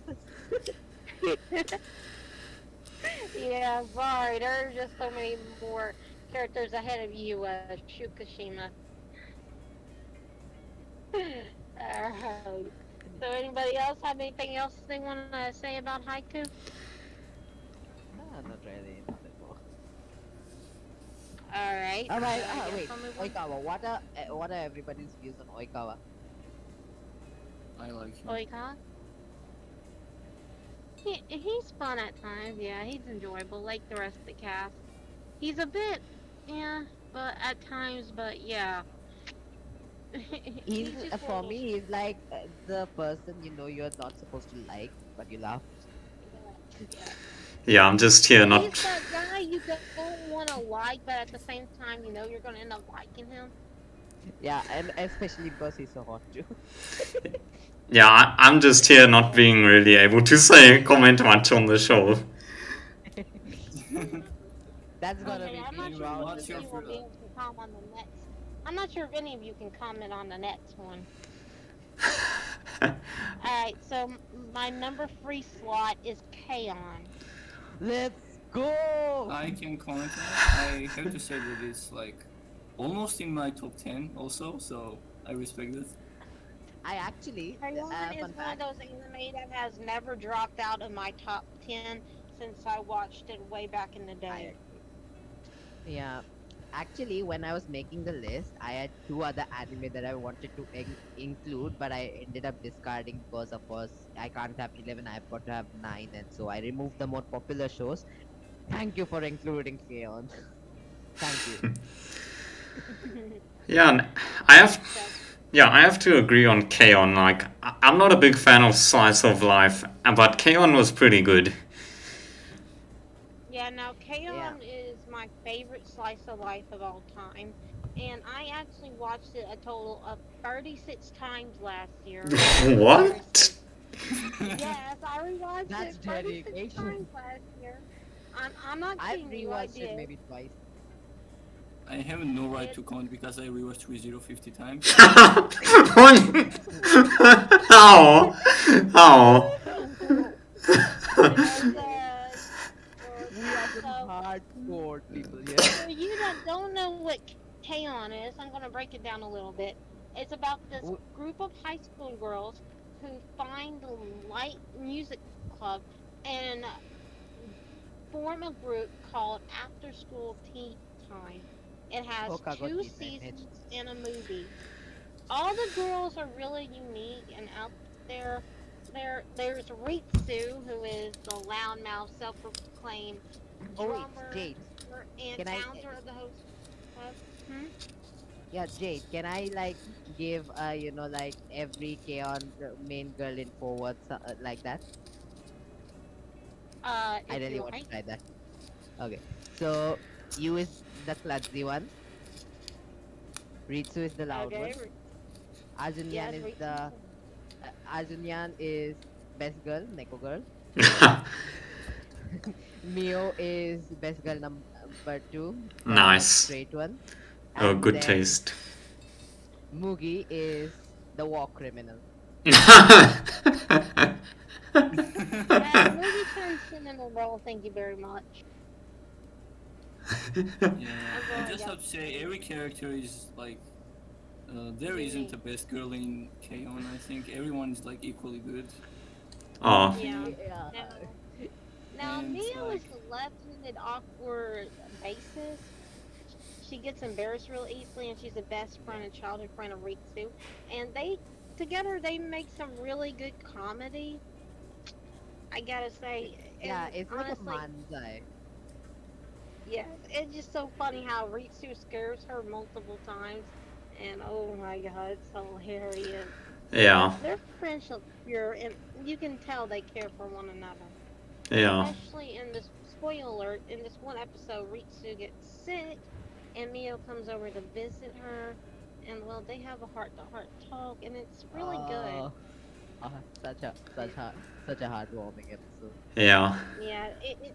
Yeah, sorry, there's just so many more characters ahead of you, Shukashima. Alright. So anybody else have anything else they want to say about haiku? Not really, not anymore. Alright. Alright, I guess wait, I'll move on. Oikawa. What are everybody's views on Oikawa? I like him. Oika? He's fun at times, yeah, he's enjoyable, like the rest of the cast. He's a bit, yeah, but at times, but yeah. He's just a for little- me, he's like the person you're not supposed to like, but you love. Yeah. Yeah, I'm just here He's not. that guy you don't want to like, but at the same time, you know you're going to end up liking him. Yeah, and especially because he's so hot too. Yeah, I'm just here not being really able to say comment much on the show. That's gonna Okay, be I'm not me sure wrong. if What's any your of you will be able to comment on the next. I'm not sure if any of you can comment on the next one. Alright, so my number 3 slot is Kaon. Let's go. I can comment on it. I have to say that it's like almost in my top 10 also, so I respect it. I actually, K-On! Is fun one of fact, those anime that has never dropped out of my top 10 since I watched it way back in the I day. agree. Yeah. Actually, when I was making the list, I had two other anime that I wanted to include, but I ended up discarding because, of course, I can't have 11, I've got to have 9, and so I removed the more popular shows. Thank you for including K-On! Thank you. Yeah, and I have So, yeah, I have to agree on K-On! Like, I'm not a big fan of Slice of Life, but K-On! Was pretty good. yeah, now Yeah. K-On! Is my favorite slice of life of all time. And I actually watched it a total of 36 times last year. Seriously. What? Yes, I rewatched That's it 36 dedication. times last year. I'm not I've kidding you, I rewatched it did. maybe twice. I have no right It to comment because I rewatched 3050 times. How? How? because We are some so hardcore Uh, people here. for you that don't know what K-On! Is, I'm gonna break it down a little bit. It's about this W- group of high school girls who find the light music club and form a group called After School Tea Time. It has Hokago two tea time. seasons and a movie. All the girls are really unique and out there. There's Ritsu, who is the loudmouth, self-proclaimed Oh wait, drummer Jade. and Can I? founder of the host club. Hmm? Yeah, Jade. Can I like give like every K-On! Main girl in forward like that? I If really you want to like. try that. Okay. So you is the klutzy one. Ritsu is the loud Okay. one. Arjunyan Yes, is Ritsu's the Arjunyan is best girl, Neko girl. Mio is best girl number two, the Nice. straight one. Oh, And good then taste. Mugi is the war criminal. yeah. Movie turned cinnamon roll. Thank you very much. yeah, I'm I going. just Yep. have to say every character is like there isn't a Unique. best girl in K-On! I think everyone is like equally good, in my Oh, Oh, Yeah. opinion. yeah. Now, now And Mio is like, the left-handed awkward bassist. She gets embarrassed real easily, and she's the best friend Yeah. and childhood friend of Ritsu. And they together they make some really good comedy. I gotta It, say, yeah, and it's like a honestly, manzai. yes, it's just so funny how Ritsu scares her multiple times, and oh my god, it's so hilarious. But yeah, their friendship's pure, and you can tell they care for one another. yeah. Especially in this spoiler alert, in this one episode, Ritsu gets sick, and Mio comes over to visit her, and well, they have a heart-to-heart talk, and it's really good. Oh, such a heartwarming episode. Yeah. Yeah,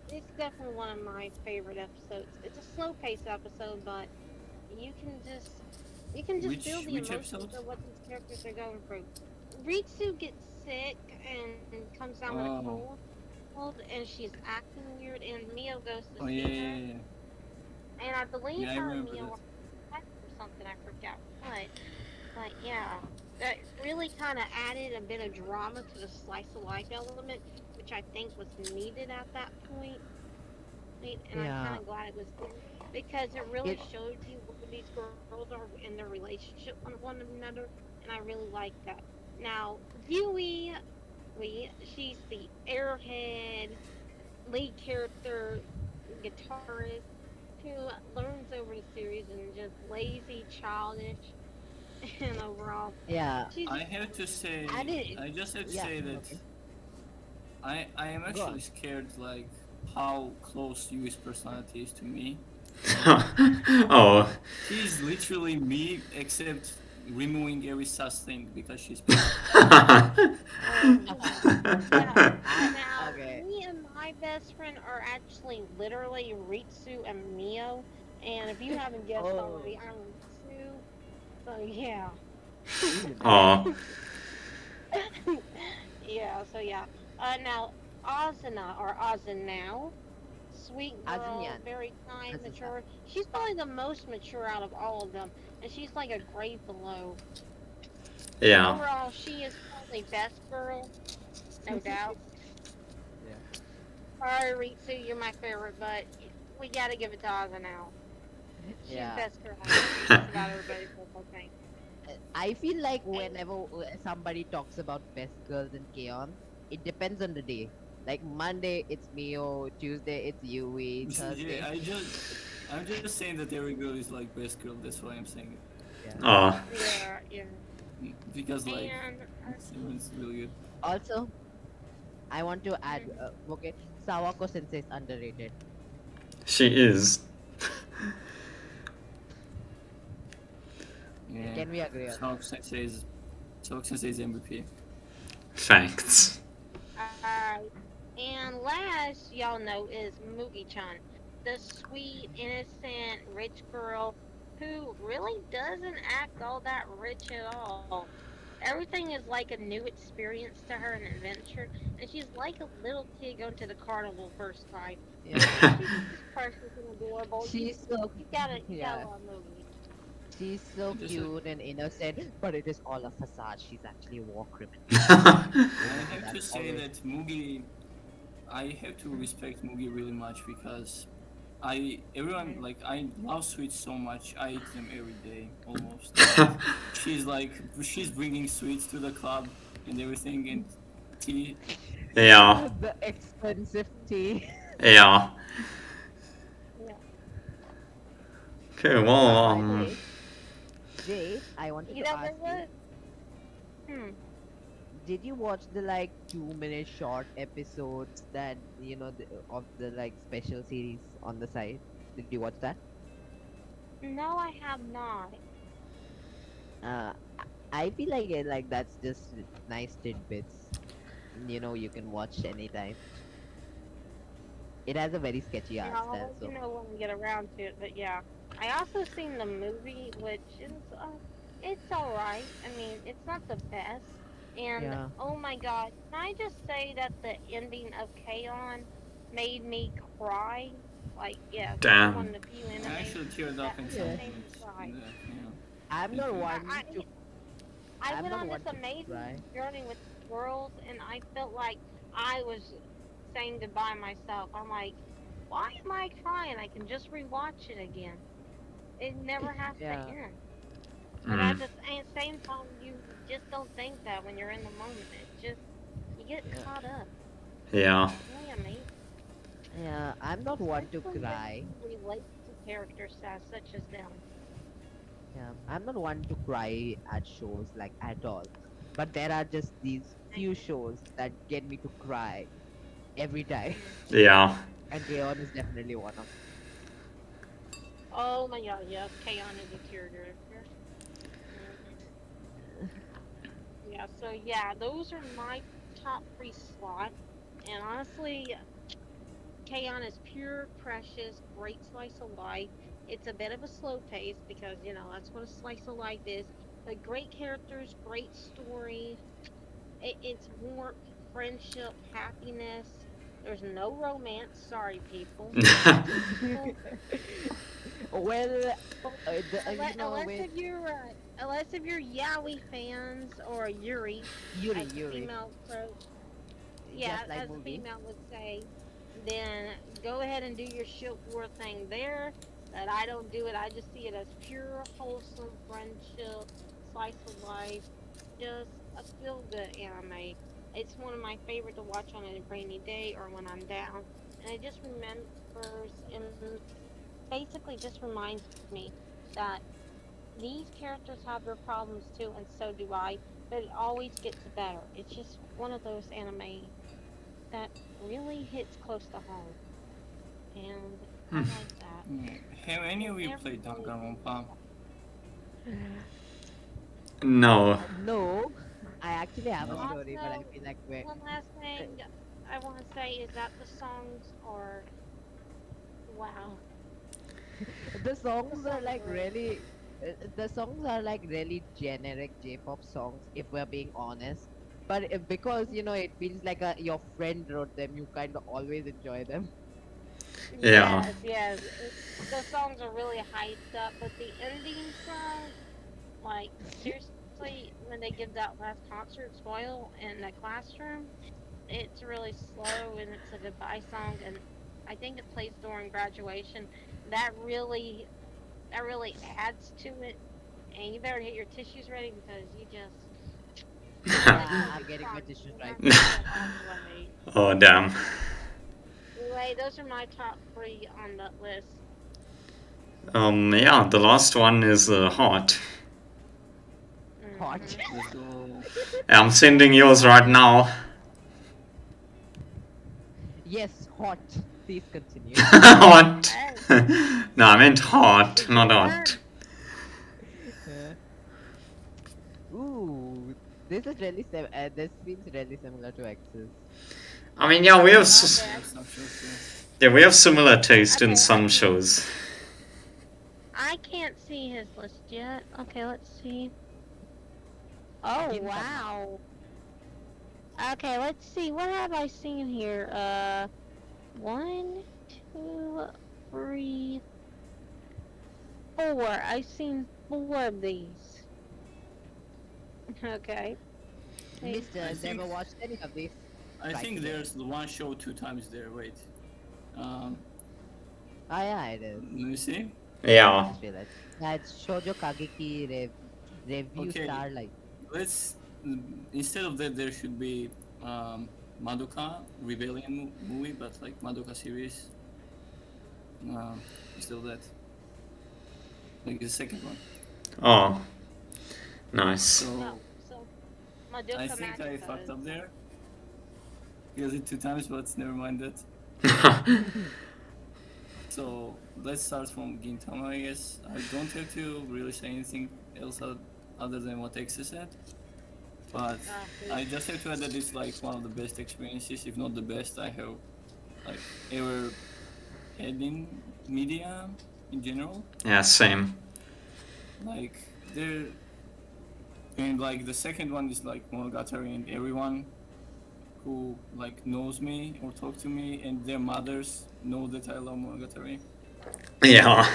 it's definitely one of my favorite episodes. It's a slow-paced episode, but you can just you can just feel the which emotions episode? of what these characters are going through. Ritsu gets sick and comes down with a Oh, cold, and she's acting weird, and Mio goes to oh see yeah, her, yeah, yeah. and I believe Yeah, I her and remember Mio that. were pets or something. I forgot what, but yeah, that really kind of added a bit of drama to the slice of life element, which I think was needed at that point. And I'm kind Yeah, of glad it was there because it really it showed you where these girls are in their relationship with one another, and I really like that. Now, Yui, she's the airhead lead character guitarist who learns over the series and just lazy, childish, and overall, yeah. she's I have to I say, did. I just have to Yeah. say that Okay. I am Go actually on. scared like how close Yui's personality is to me. Oh, She's literally me, except removing every sus thing because she's pink. yeah. Now, I now, okay. me and my best friend are actually literally Ritsu and Mio. And if you haven't guessed Oh, already, I'm Ritsu. So yeah. really nice. oh, Yeah, so yeah. Now, Azuna or Azunao, sweet girl, Azunyan. very kind, Azusa. mature. She's probably the most mature out of all of them, and she's like a grade below. Yeah. Overall, she is probably best girl, no doubt. Yeah. Sorry, Ritsu, you're my favorite, but we gotta give it to Ozzy now. She's Yeah. best girl in just about everybody's book, I think. I feel like And whenever somebody talks about best girls in K-On, it depends on the day. Like Monday, it's Mio. Tuesday, it's Yui. Yeah, Thursday, I'm just saying that every girl is like best girl. That's why I'm saying it. yeah. Oh. yeah, yeah. Because like And it's really good. Also, I want to add, mhm. okay, Sawako Sensei is underrated. She is. Yeah. Can we agree on that? Sawk Sensei's MVP. Facts. And last, y'all know, is Mugi-chan, the sweet, innocent, rich girl who really doesn't act all that rich at all. Everything is like a new experience to her, an adventure, and she's like a little kid going to the carnival first time. Yeah. And she's just precious and adorable. She's so, You gotta yeah, love Mugi. she's so Just cute and innocent, but it is all a facade. She's actually a war criminal. I Remember have that to say always. that Mugi. I have to respect Mugi really much because everyone Mhm. like I love sweets so much. I eat them every day almost, and she's bringing sweets to the club and everything and tea. Yeah. The expensive tea. Yeah. Yeah. Okay, well, By the way, Jay, I wanted You to know ask you, what? Hmm. did you watch the like 2 minute short episodes that of the like special series on the side? Did you watch that? No, I have not. Uh, I feel like that's just nice tidbits. You can watch anytime. It has a very sketchy Yeah, art I'll style, let you so know when we get around to it. But yeah, I also seen the movie, which is it's all right. I mean, it's not the best. And yeah, oh my God, can I just say that the ending of K-On made me cry? Like, yes, this is one damn. of the few I anime actually teared that up in some yeah. made me moments cry. in that. Yeah, I'm thank not you. one to I I'm went not on this one to amazing cry. journey with girls, and I felt like I was saying goodbye myself. I'm like, why am I crying? I can just rewatch it again. It never has to Yeah, end. But at Mm. the same time, you just don't think that when you're in the moment. It's just you get yeah, caught up. Yeah. It's really amazing, yeah. I'm not one to especially when cry. you relate to characters such as them. Yeah, I'm not one to cry at shows like at all. But there are just these few shows that get me to cry every time, Mm. Yeah. and Gaon is definitely one of Oh my God, yes, Kaon is a tearjerker. Hmm. Yeah, so yeah, those are my top three slots. And honestly, Kaon is pure, precious, great slice of life. It's a bit of a slow pace because, that's what a slice of life is. But great characters, great story. It's warmth, friendship, happiness. There's no romance. Sorry, people. them. People, Well, well, with unless if you're Yaoi fans or Yuri, Yuri, as the Yuri, female yeah, just like as a movie. female would say, then go ahead and do your shit war thing there. But I don't do it. I just see it as pure, wholesome friendship, slice of life, just a feel good anime. It's one of my favorite to watch on a rainy day or when I'm down. And it just remembers and basically just reminds me that these characters have their problems too, and so do I. But it always gets better. It's just one of those anime that really hits close to home, and I like that. Yeah. Have any And of you played everybody Danganronpa? No. No, I actually have a No. story, but I also, feel like we one last thing I want to say is that the songs are wow. the The songs are songs like are really good. really, the songs are like really generic J-pop songs, if we're being honest. But because it feels like your friend wrote them, you kind of always enjoy them. Yeah. Yes, yes. The songs are really hyped up, but the ending song, like seriously, honestly, when they give that last concert spoil in the classroom, it's really slow and it's a goodbye song, and I think it plays during graduation. That really, that really adds to it. And you better get your tissues ready because you just Yeah, you're I'm gonna getting my cry. tissues You're right gonna now. cry all the way. Oh, damn. Anyway, those are my top three on that list. Yeah, the last one is hot. Hot. Hmm. Let's go. I'm sending yours right now. Yes, hot. Please continue. Hot. Hey, No, I meant hot, it's not your hot. turn. Uh, Ooh, this seems really similar to X's. I mean, yeah, we have Okay, There's some shows too. yeah, we have similar taste in okay, I some can. shows. I can't see his list yet. Okay, let's see. Oh Gintama. wow. Okay, let's see. What have I seen here? One, two, three, four. I've seen four of these. Okay. Okay. Mister I has think never watched any of these. I Right think there. there's the one show 2 times there. Wait. Um, Oh yeah, it is. let me see. Yeah. Just realized. Yeah, it's Shoujo Kageki Review Okay. Starlight. Let's instead of that there should be Madoka Rebellion movie, but like Madoka series. Instead of that, like the second one. Oh, nice. So So I Madoka think I Magica fucked is- up there. Because it 2 times, but never mind that. So let's start from Gintama, I guess. I don't have to really say anything else other than what X said. But I just have to add that it's like one of the best experiences, if not the best, I have like ever had in media in general. Yeah, same. Like there, and like the second one is like Monogatari, and everyone who like knows me or talk to me and their mothers know that I love Monogatari. Yeah.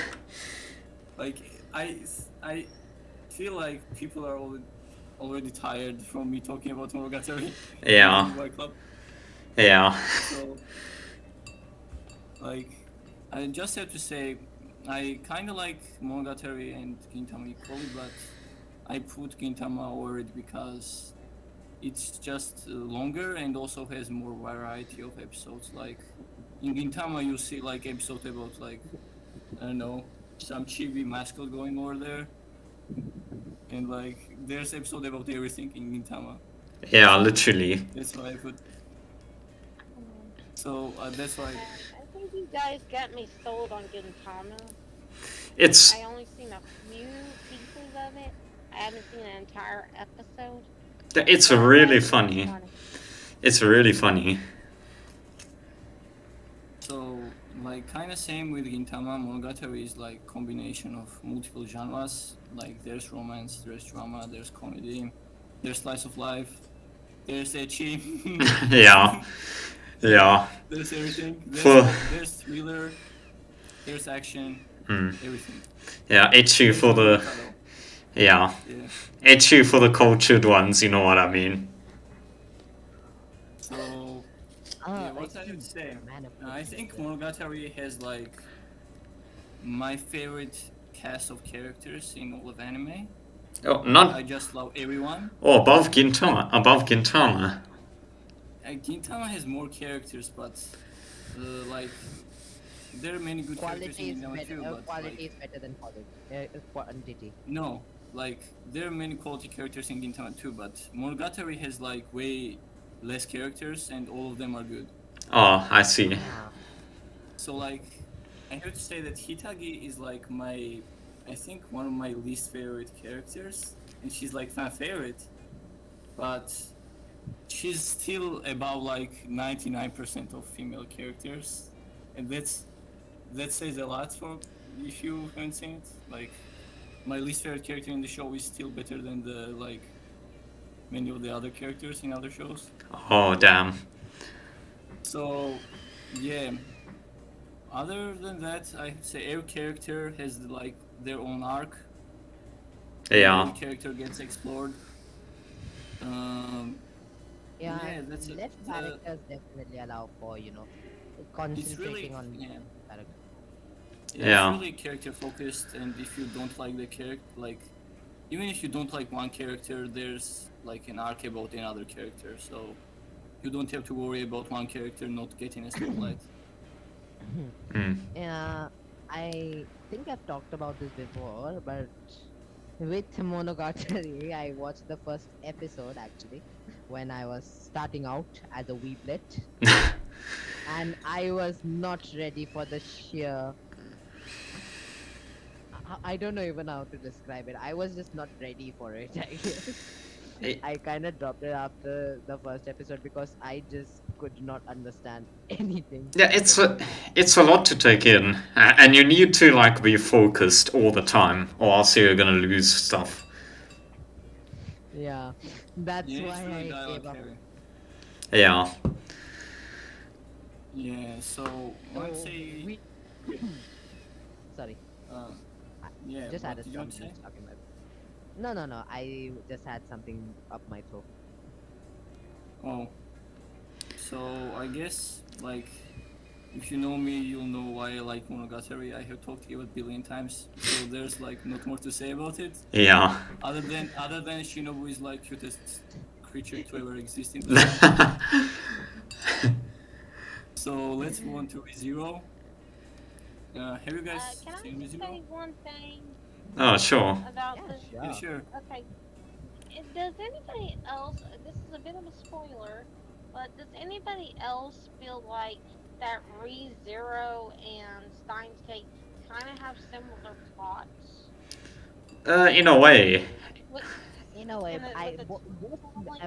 Like I feel like people are already tired from me talking about Monogatari. Yeah. in my club. Yeah. So like I just have to say I kind of like Monogatari and Gintama equally, but I put Gintama over it because it's just longer and also has more variety of episodes. Like in Gintama, you see like episodes about like I don't know some chibi mascot going over there, and like there's episode about everything in Gintama. Yeah, literally. That's why I put. So that's why. I think you guys got me sold on Gintama. It's I only seen a few pieces of it. I haven't seen an entire episode. it's But I really bet funny. funny. It's really funny. So like kind of same with Gintama. Monogatari is like combination of multiple genres. Like there's romance, there's drama, there's comedy, there's slice of life, there's ecchi. Yeah. Yeah. There's everything. For- There's thriller. There's action. Mm. Everything. Yeah, ecchi There's for the avocado. yeah. Yeah. Ecchi for the cultured ones, you know what I mean. So yeah, what I would say. Man of I think Monogatari has like my favorite cast of characters in all of anime. Oh, I not just love everyone. oh above Gintama. Above Gintama. Gintama has more characters, but like there are many good characters quality in is Gintama better. too. But Quality like, is better than quantity. no, like there are many quality characters in Gintama too. But Monogatari has like way less characters, and all of them are good. Oh, I see. Yeah. So like, I have to say that Hitagi is like I think one of my least favorite characters, and she's like fan favorite, but she's still about like 99% of female characters, and that says a lot for if you haven't seen it. Like, my least favorite character in the show is still better than the like many of the other characters in other shows. Oh, damn. So, yeah. Other than that, I would say every character has like their own arc, Yeah. Every character gets explored. Um, Yeah, yeah, that's it. less characters definitely allow for, It's really concentrating on yeah. character. Yeah, it's Yeah. really character focused, and if you don't like the character, like even if you don't like one character, there's like an arc about another character, so you don't have to worry about one character not getting a spotlight. Mm. Yeah, I think I've talked about this before, but with Monogatari, I watched the first episode actually when I was starting out as a weeblet, and I was not ready for the sheer. I don't know even how to describe it. I was just not ready for it, I guess. It- I kind of dropped it after the first episode because I just could not understand anything. Yeah, it's a lot to take in, and you need to like be focused all the time, or else you're gonna lose stuff. Yeah, that's Yeah, it's why really I dialogue gave up. heavy. Yeah. Yeah, so I'd So say we, sorry, uh, I yeah. just What had did you want to something say? stuck in my. No, no, no. I just had something up my throat. Oh, so I guess like if you know me, you'll know why I like Monogatari. I have talked about it a billion times, so there's like not more to say about it. Yeah. Other than Shinobu is like cutest creature to ever exist in the show. So let's move on to ReZero. Have you guys Can I seen just ReZero? say one thing Oh, sure. about Yeah, this? Yeah, sure. sure. Okay. Does anybody else? This is a bit of a spoiler, but does anybody else feel like that ReZero and Steins Gate kind of have similar plots? In a way. With In a way, with the traveling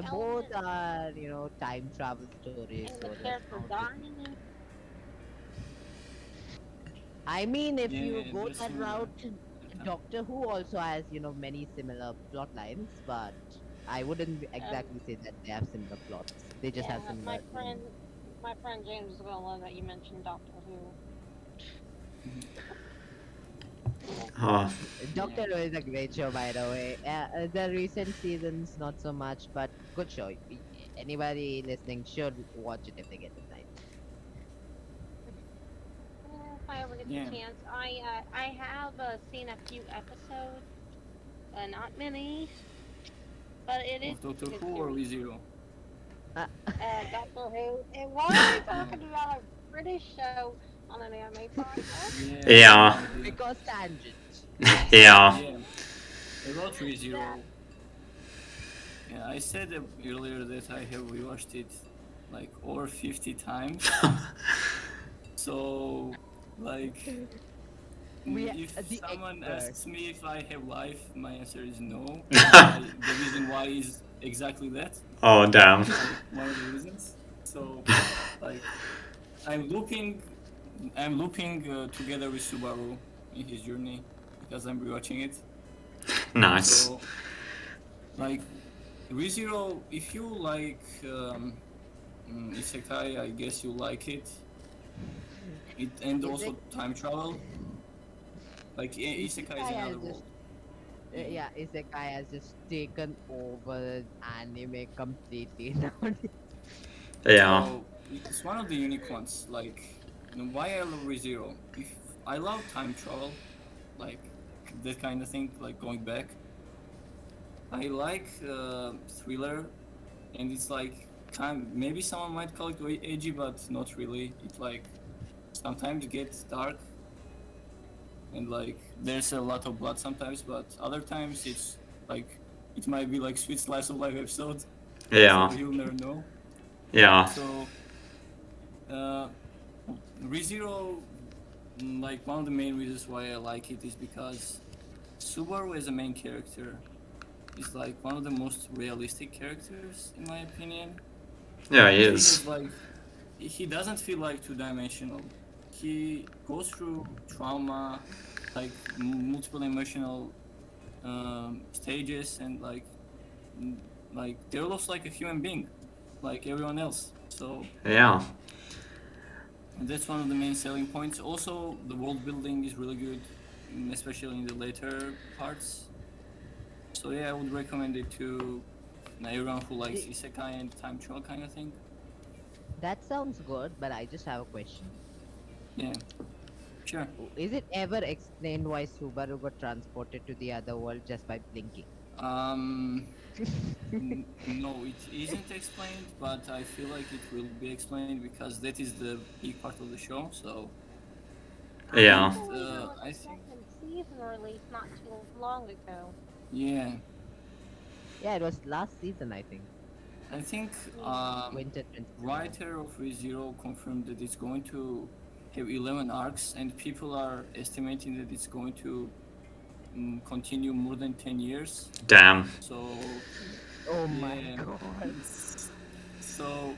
both element are time travel stories, and so the there's character no difference. dying? I mean, if you Yeah, go they're that similar. route, Doctor Who also has many similar plot lines, but I wouldn't Um, exactly say that they have similar plots. They just have yeah, similar. my friend James is gonna love that you mentioned Doctor Who. Oh, Doctor Who is a great show, by the way. The recent seasons, not so much, but good show. Anybody listening should watch it if they get the time. If I ever get Yeah. the chance, I have seen a few episodes, not many, but it is Of Doctor a good Who or series. ReZero? Doctor Who. And why are we talking about a British show on an anime podcast? Yeah. Yeah. no idea. Because tangent. yeah. Yeah. About ReZero. Yeah, I said earlier that I have rewatched it like over 50 times. So, like, if The someone expert. asks me if I have life, my answer is no. The reason why is exactly that. Oh, damn. Like, one of the reasons. So, like, I'm looping, together with Subaru in his journey because I'm rewatching it. Nice. So, like, ReZero, if you like Isekai, I guess you like it. And also time travel. Like Isekai is another world. Yeah, Isekai has just taken over anime completely nowadays. Yeah. So it's one of the unique ones. Like, why I love ReZero? If I love time travel, like that kind of thing, like going back. I like thriller, and it's like maybe someone might call it edgy, but not really. It like sometimes gets dark, and like there's a lot of blood sometimes, but other times it's like it might be like sweet slice of life episode. Yeah. So you'll never know. Yeah. So ReZero, like one of the main reasons why I like it is because Subaru as a main character is like one of the most realistic characters in my opinion. Yeah, he He is. has like he doesn't feel like two-dimensional. He goes through trauma, like multiple emotional stages, and like they're almost like a human being, like everyone else. So Yeah. that's one of the main selling points. Also, the world building is really good, especially in the later parts. So yeah, I would recommend it to everyone who likes I- isekai and time travel kind of thing. That sounds good, but I just have a question. Yeah, sure. Is it ever explained why Subaru got transported to the other world just by blinking? Um, no, it isn't explained, but I feel like it will be explained because that is the big part of the show. So, I do Yeah. but believe there was I a think, second season released not too long ago. yeah, Yeah, it was last season, I think. I think Yeah. Winter 2021. writer of ReZero confirmed that it's going to have 11 arcs, and people are estimating that it's going to continue more than 10 years. Damn. So, Oh my yeah. god. So,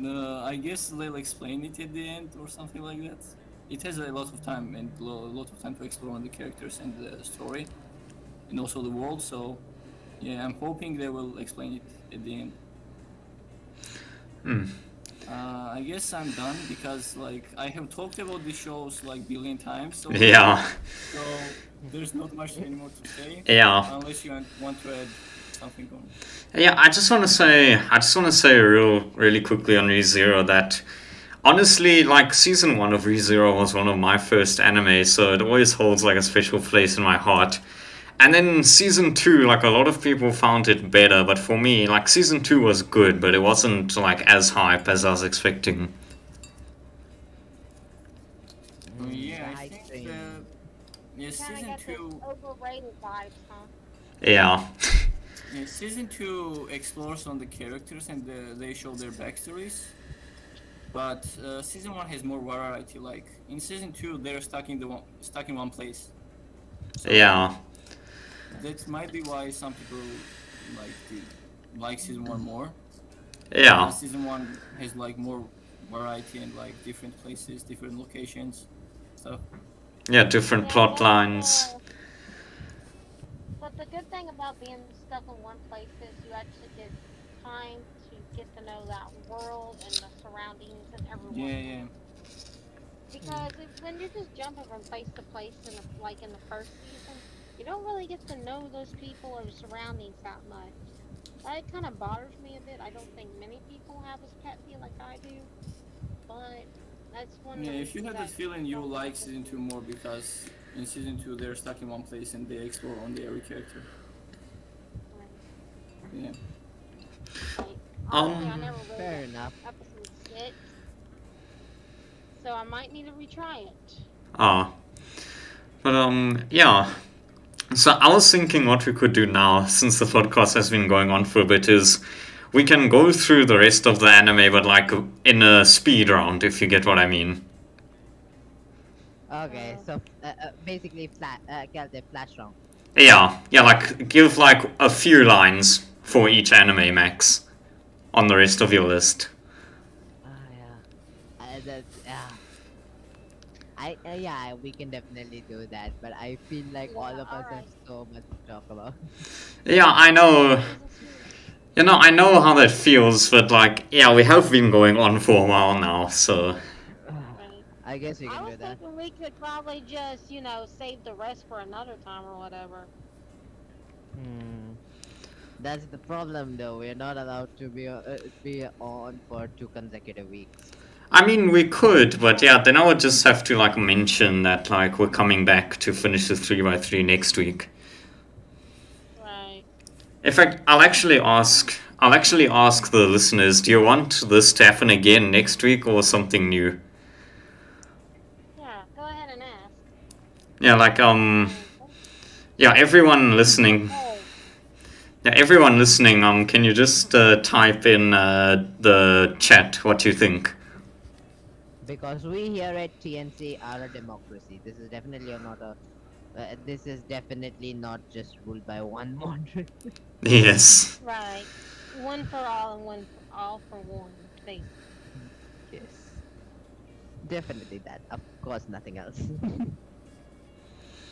I guess they'll explain it at the end or something like that. It has a lot of time and a lot of time to explore on the characters and the story, and also the world. So, yeah, I'm hoping they will explain it at the end. Hmm. I guess I'm done because like I have talked about these shows like billion times. So, Yeah. so there's not much anymore to say Yeah. unless you want to add something on. Yeah, I just want to say really quickly on ReZero that honestly, like season 1 of ReZero was one of my first anime, so it always holds like a special place in my heart. And then season 2, like a lot of people found it better, but for me, like season 2 was good, but it wasn't like as hype as I was expecting. Yeah, The I hype think train. yeah, Kind of season got those 2. overrated vibes, huh? Yeah. Yeah, season 2 explores on the characters and they show their backstories. But season 1 has more variety. Like in season 2, they're stuck in one place. So Yeah. that might be why some people like like season 1 more. Yeah. Season 1 has like more variety and like different places, different locations, stuff. Yeah, different Yeah, plot lines. but the good thing about being stuck in one place is you actually get time to get to know that world and the surroundings and everyone Yeah, in yeah. it. Because when you're just jumping from place to place in like in the first season, you don't really get to know those people or the surroundings that much. That kind of bothers me a bit. I don't think many people have this pet peeve like I do, but that's one of Yeah, the if you reasons had I that feeling, you will don't like like this season 2 season. more because in season 2 they're stuck in one place and they explore only every character. Right. Yeah. Like, honestly, I Um. never really Fair got enough. episode 6, so I might need to retry it. Ah. But yeah. So I was thinking what we could do now, since the podcast has been going on for a bit, is we can go through the rest of the anime, but like in a speed round, if you get what I mean. Okay, so basically, get the flash round. Yeah, yeah, like give like a few lines for each anime, Max, on the rest of your list. Yeah. Yeah. Yeah, we can definitely do that, but I feel like Yeah, all of us have alright. so much to talk about. Yeah, I know. Season 2. You know, I know how that feels, but like, yeah, we have been going on for a while now, so Right. I guess we I can was do that. thinking we could probably just, save the rest for another time or whatever. Hmm. That's the problem, though. We're not allowed to be on for 2 consecutive weeks. I mean, we could, but yeah, then I would just have to like mention that like we're coming back to finish the 3x3 next week. Right. In fact, I'll actually ask the listeners, do you want this to happen again next week or something new? Yeah, go ahead and ask. Yeah, like yeah, everyone listening. Oh, Yeah, everyone listening, can you just type in the chat what you think? Because we here at TNC are a democracy. This is definitely not a. This is definitely not just ruled by one moderator. Yes. right. One for all and one for all for one, basically. Yes. Definitely that. Of course, nothing else.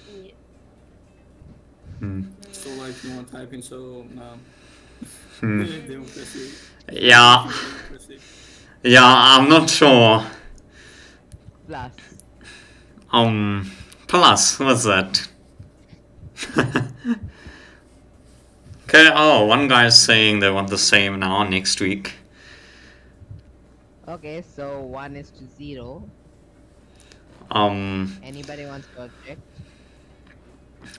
Yeah. Hmm. So like no one typing, so Hmm. democracy. Yeah, Democracy. yeah, I'm not sure. Plus, Plus, what's that? Okay, oh, one guy's saying they want the same now next week. Okay, so 1:0. Um, Anybody wants to object?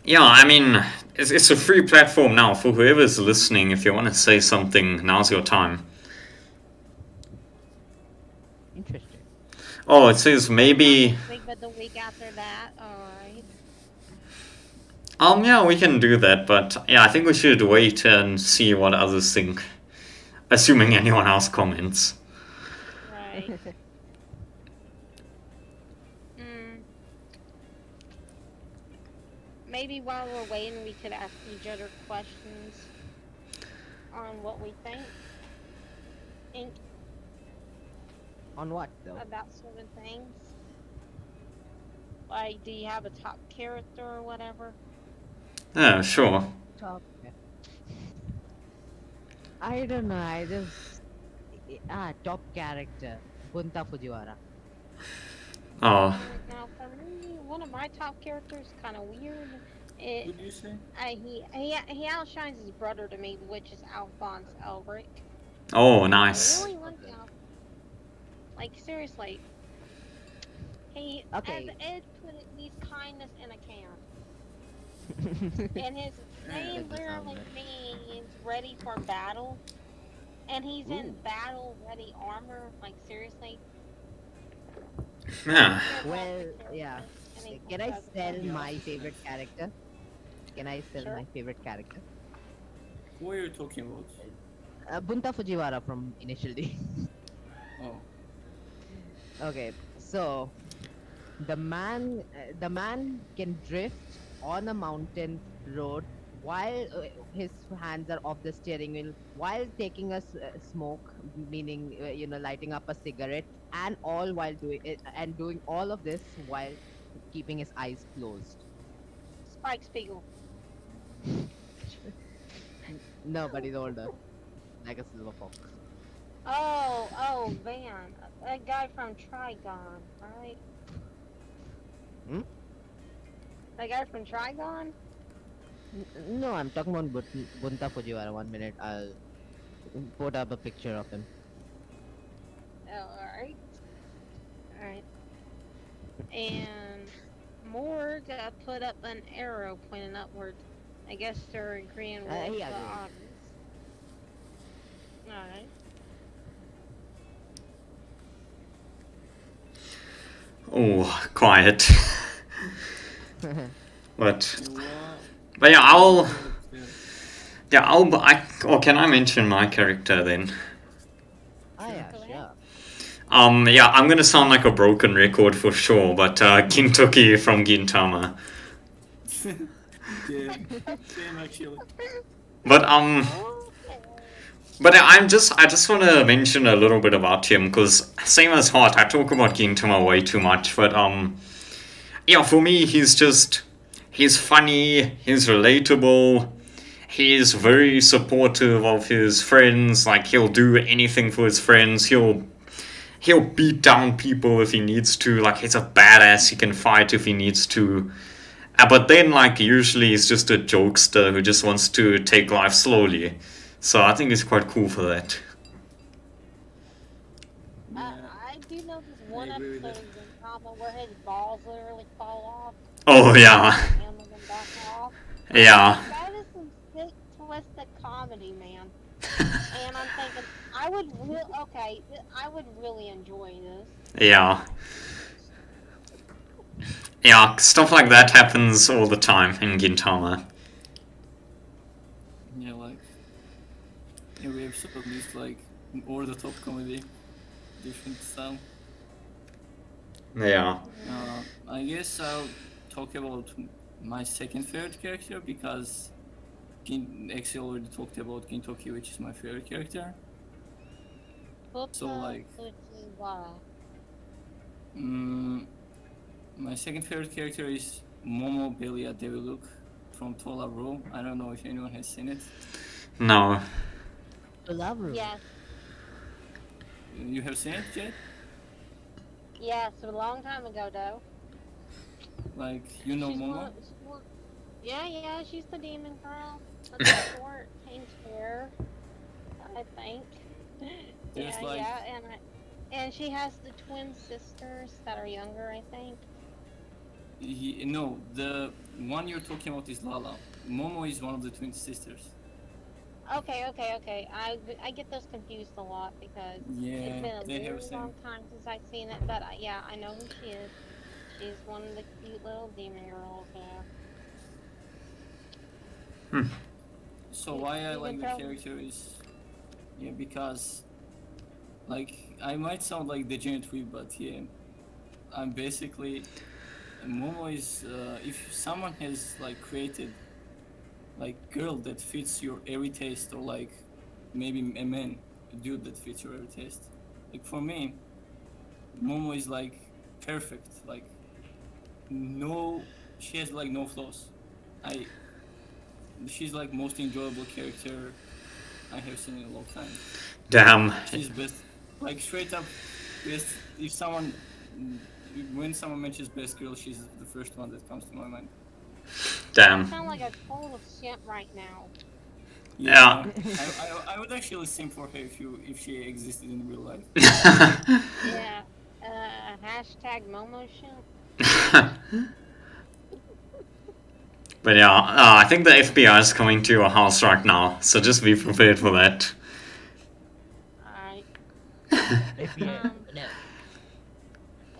yeah, I mean, it's a free platform now for whoever's listening. If you want to say something, now's your time. Interesting. Oh, it says maybe. Not next week, but the week after that. All right. Yeah, we can do that, but yeah, I think we should wait and see what others think. Assuming anyone else comments. Right. Mm. Maybe while we're waiting, we could ask each other questions on what we think On what though? about certain things. Like, do you have a top character or whatever? Yeah, sure. Top. I don't know. I just top character Bunta Fujiwara. Oh, Now, for me, one of my top characters kind of weird. Who do you say? He outshines his brother to me, which is Alphonse Elric. oh, I nice. really like Alphonse. Like, seriously. He, Okay. as Ed put it, he's kindness in a can. And his name That sounds literally right. means ready for battle. And he's in Ooh. battle ready armor. Like, seriously. Yeah. Well, yeah. Anything Can I does sell that. my favorite character? Can I sell Sure. my favorite character? Who are you talking about? Bunta Fujiwara from Initial D. Oh. Okay, so the man can drift on a mountain road while his hands are off the steering wheel, while taking a smoke, meaning lighting up a cigarette, and all while doing it, and doing all of this while keeping his eyes closed. Spike Spiegel. No, but he's older, like a silver fox. Oh, man. That guy from Trigon, right? Hmm? That guy from Trigon? No, I'm talking about Bunta Fujiwara. 1 minute, I'll put up a picture of him. Oh, alright. Alright. And Morg put up an arrow pointing upward. I guess they're agreeing with he the agrees. audience. Alright. Oh, quiet. But You are. but yeah, Yeah. or can I mention my character then? Ah, yeah, Go ahead. sure. Yeah, I'm gonna sound like a broken record for sure, but Gintoki from Gintama. Yeah. Same actually. But Okay. But I just want to mention a little bit about him because same as Hart, I talk about Gintama way too much. But yeah, for me, he's funny, he's relatable, he's very supportive of his friends. Like he'll do anything for his friends. He'll beat down people if he needs to. Like he's a badass. He can fight if he needs to. But then, like usually, he's just a jokester who just wants to take life slowly. So I think it's quite cool for that. Yeah. I do know this one I agree with episode of Gintama where his balls literally fall off. Oh yeah, Handle them back off. yeah, That is some sick, twisted comedy, man. And I'm thinking, I would really enjoy this. yeah, yeah. Stuff like that happens all the time in Gintama. Yeah, like every episode is like over the top comedy, different style. Yeah. I guess I'll talk about my second favorite character because Axel already talked about Gintoki, which is my favorite character. So, like- My second favorite character is Momo Belia Deviluk from Tola Ro. I don't know if anyone has seen it. No. To love room. Yes, You have seen it, Jed? yes, a long time ago though. Like, you know She's Momo? one- yeah, she's the demon girl. with the short pink hair, I think. There's Yeah, like yeah, and she has the twin sisters that are younger, I think. no, the one you're talking about is Lala. Momo is one of the twin sisters. Okay. I get those confused a lot because it's Yeah, been a they have really same. long time since I've seen it. But yeah, I know who she is. She's one of the cute little demon girls. Yeah, So why I you can like the tell. character is yeah because like I might sound like degenerate weeb, but yeah, I'm basically Momo is if someone has like created like girl that fits your every taste or like maybe a man a dude that fits your every taste. Like for me, Momo is like perfect. Like no, she has like no flaws. I she's like most enjoyable character I have seen in a long time. Damn. She's best, like straight up best. If someone, when someone mentions best girl, she's the first one that comes to my mind. You Damn. sound like a total simp right now. Yeah, Yeah. I would actually sim for her if she existed in real life. Yeah. Hashtag Momo shimp. But yeah, I think the FBI is coming to your house right now, so just be prepared for that. Alright. If you Um, no,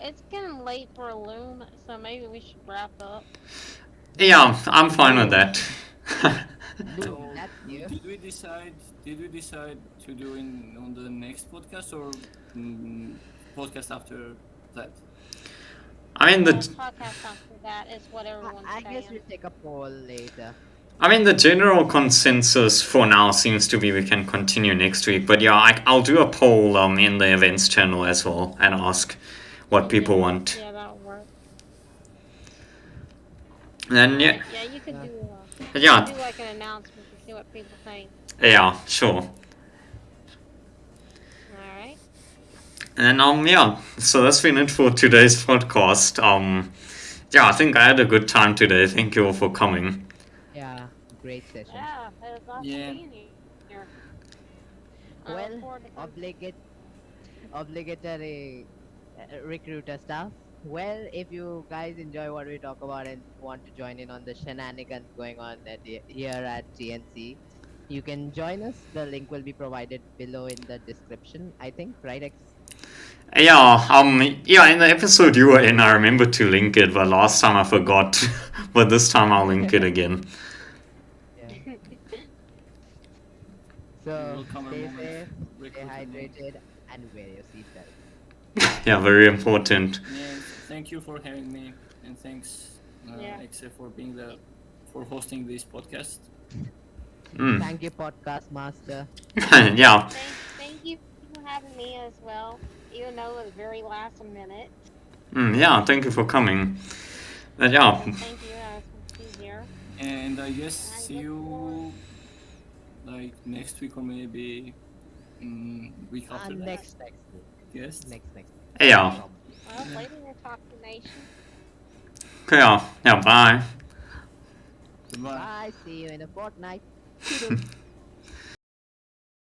it's getting late for a loon, so maybe we should wrap up. Yeah, I'm fine with that. Loon, So that's you. did we decide? Did we decide to do in on the next podcast or podcast after that? I mean the Podcast after that is what everyone's I guess saying. we'll take a poll later. I mean the general consensus for now seems to be we can continue next week. But yeah, I'll do a poll in the events channel as well and ask what people want. Yeah, that'll work. And yeah, Alright, yeah, you can do. yeah, Do like an announcement to see what people think. yeah, sure. All right. And yeah, so that's been it for today's podcast. Yeah, I think I had a good time today. Thank you all for coming. Yeah, great session. Yeah, it was awesome Yeah. being here. I look Well, forward to obligatory recruiter stuff. Well, if you guys enjoy what we talk about and want to join in on the shenanigans going on here at TNC, you can join us. The link will be provided below in the description, I think, right, X? Yeah, in the episode you were in, I remember to link it, but last time I forgot. But this time I'll link it again. Yeah. We So will cover stay moment, safe, stay recruitment moment. hydrated, and wear your seatbelt. Yeah, very important. Yeah, thank you for having me, and thanks, Yeah. Exe, for for hosting this podcast. Mm. Thank you, podcast master. Yeah, thank you for having me as well, even though it was very last minute. yeah, thank you for coming. And yeah, Thank you. I was supposed to be here. And I guess I see look forward- you like next week or maybe week after that. Next week. Yes. Next. yeah, Problem. Well, later we'll talk to Nation. okay, yeah, bye. Goodbye. Bye. See you in a fortnight.